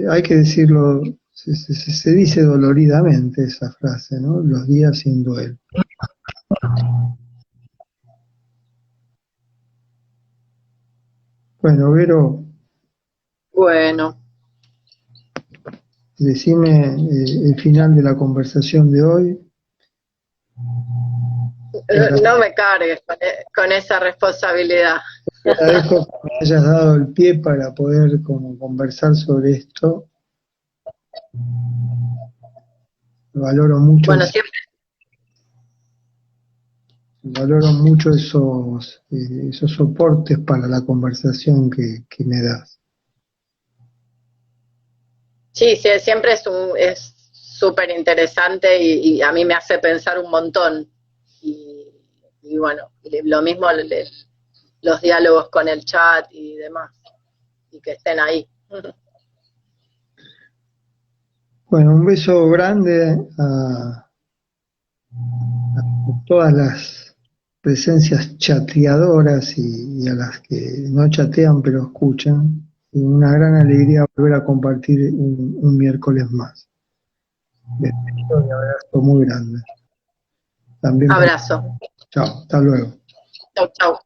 hay que decirlo, se dice doloridamente esa frase, ¿no? Los días sin duelo. Bueno, Vero, Bueno, decime el final de la conversación de hoy. no me cargues con esa responsabilidad. Te agradezco que me hayas dado el pie para poder como conversar sobre esto. Valoro mucho Bueno, siempre, Valoro mucho esos soportes para la conversación que me das. Sí, sí, siempre es súper interesante y a mí me hace pensar un montón. Y bueno, lo mismo los diálogos con el chat y demás, y que estén ahí. Bueno, un beso grande a todas las presencias chateadoras y a las que no chatean pero escuchan. Y una gran alegría volver a compartir un miércoles más. Les pido un abrazo muy grande. También para... Abrazo. Chao, hasta luego. Chau, chau.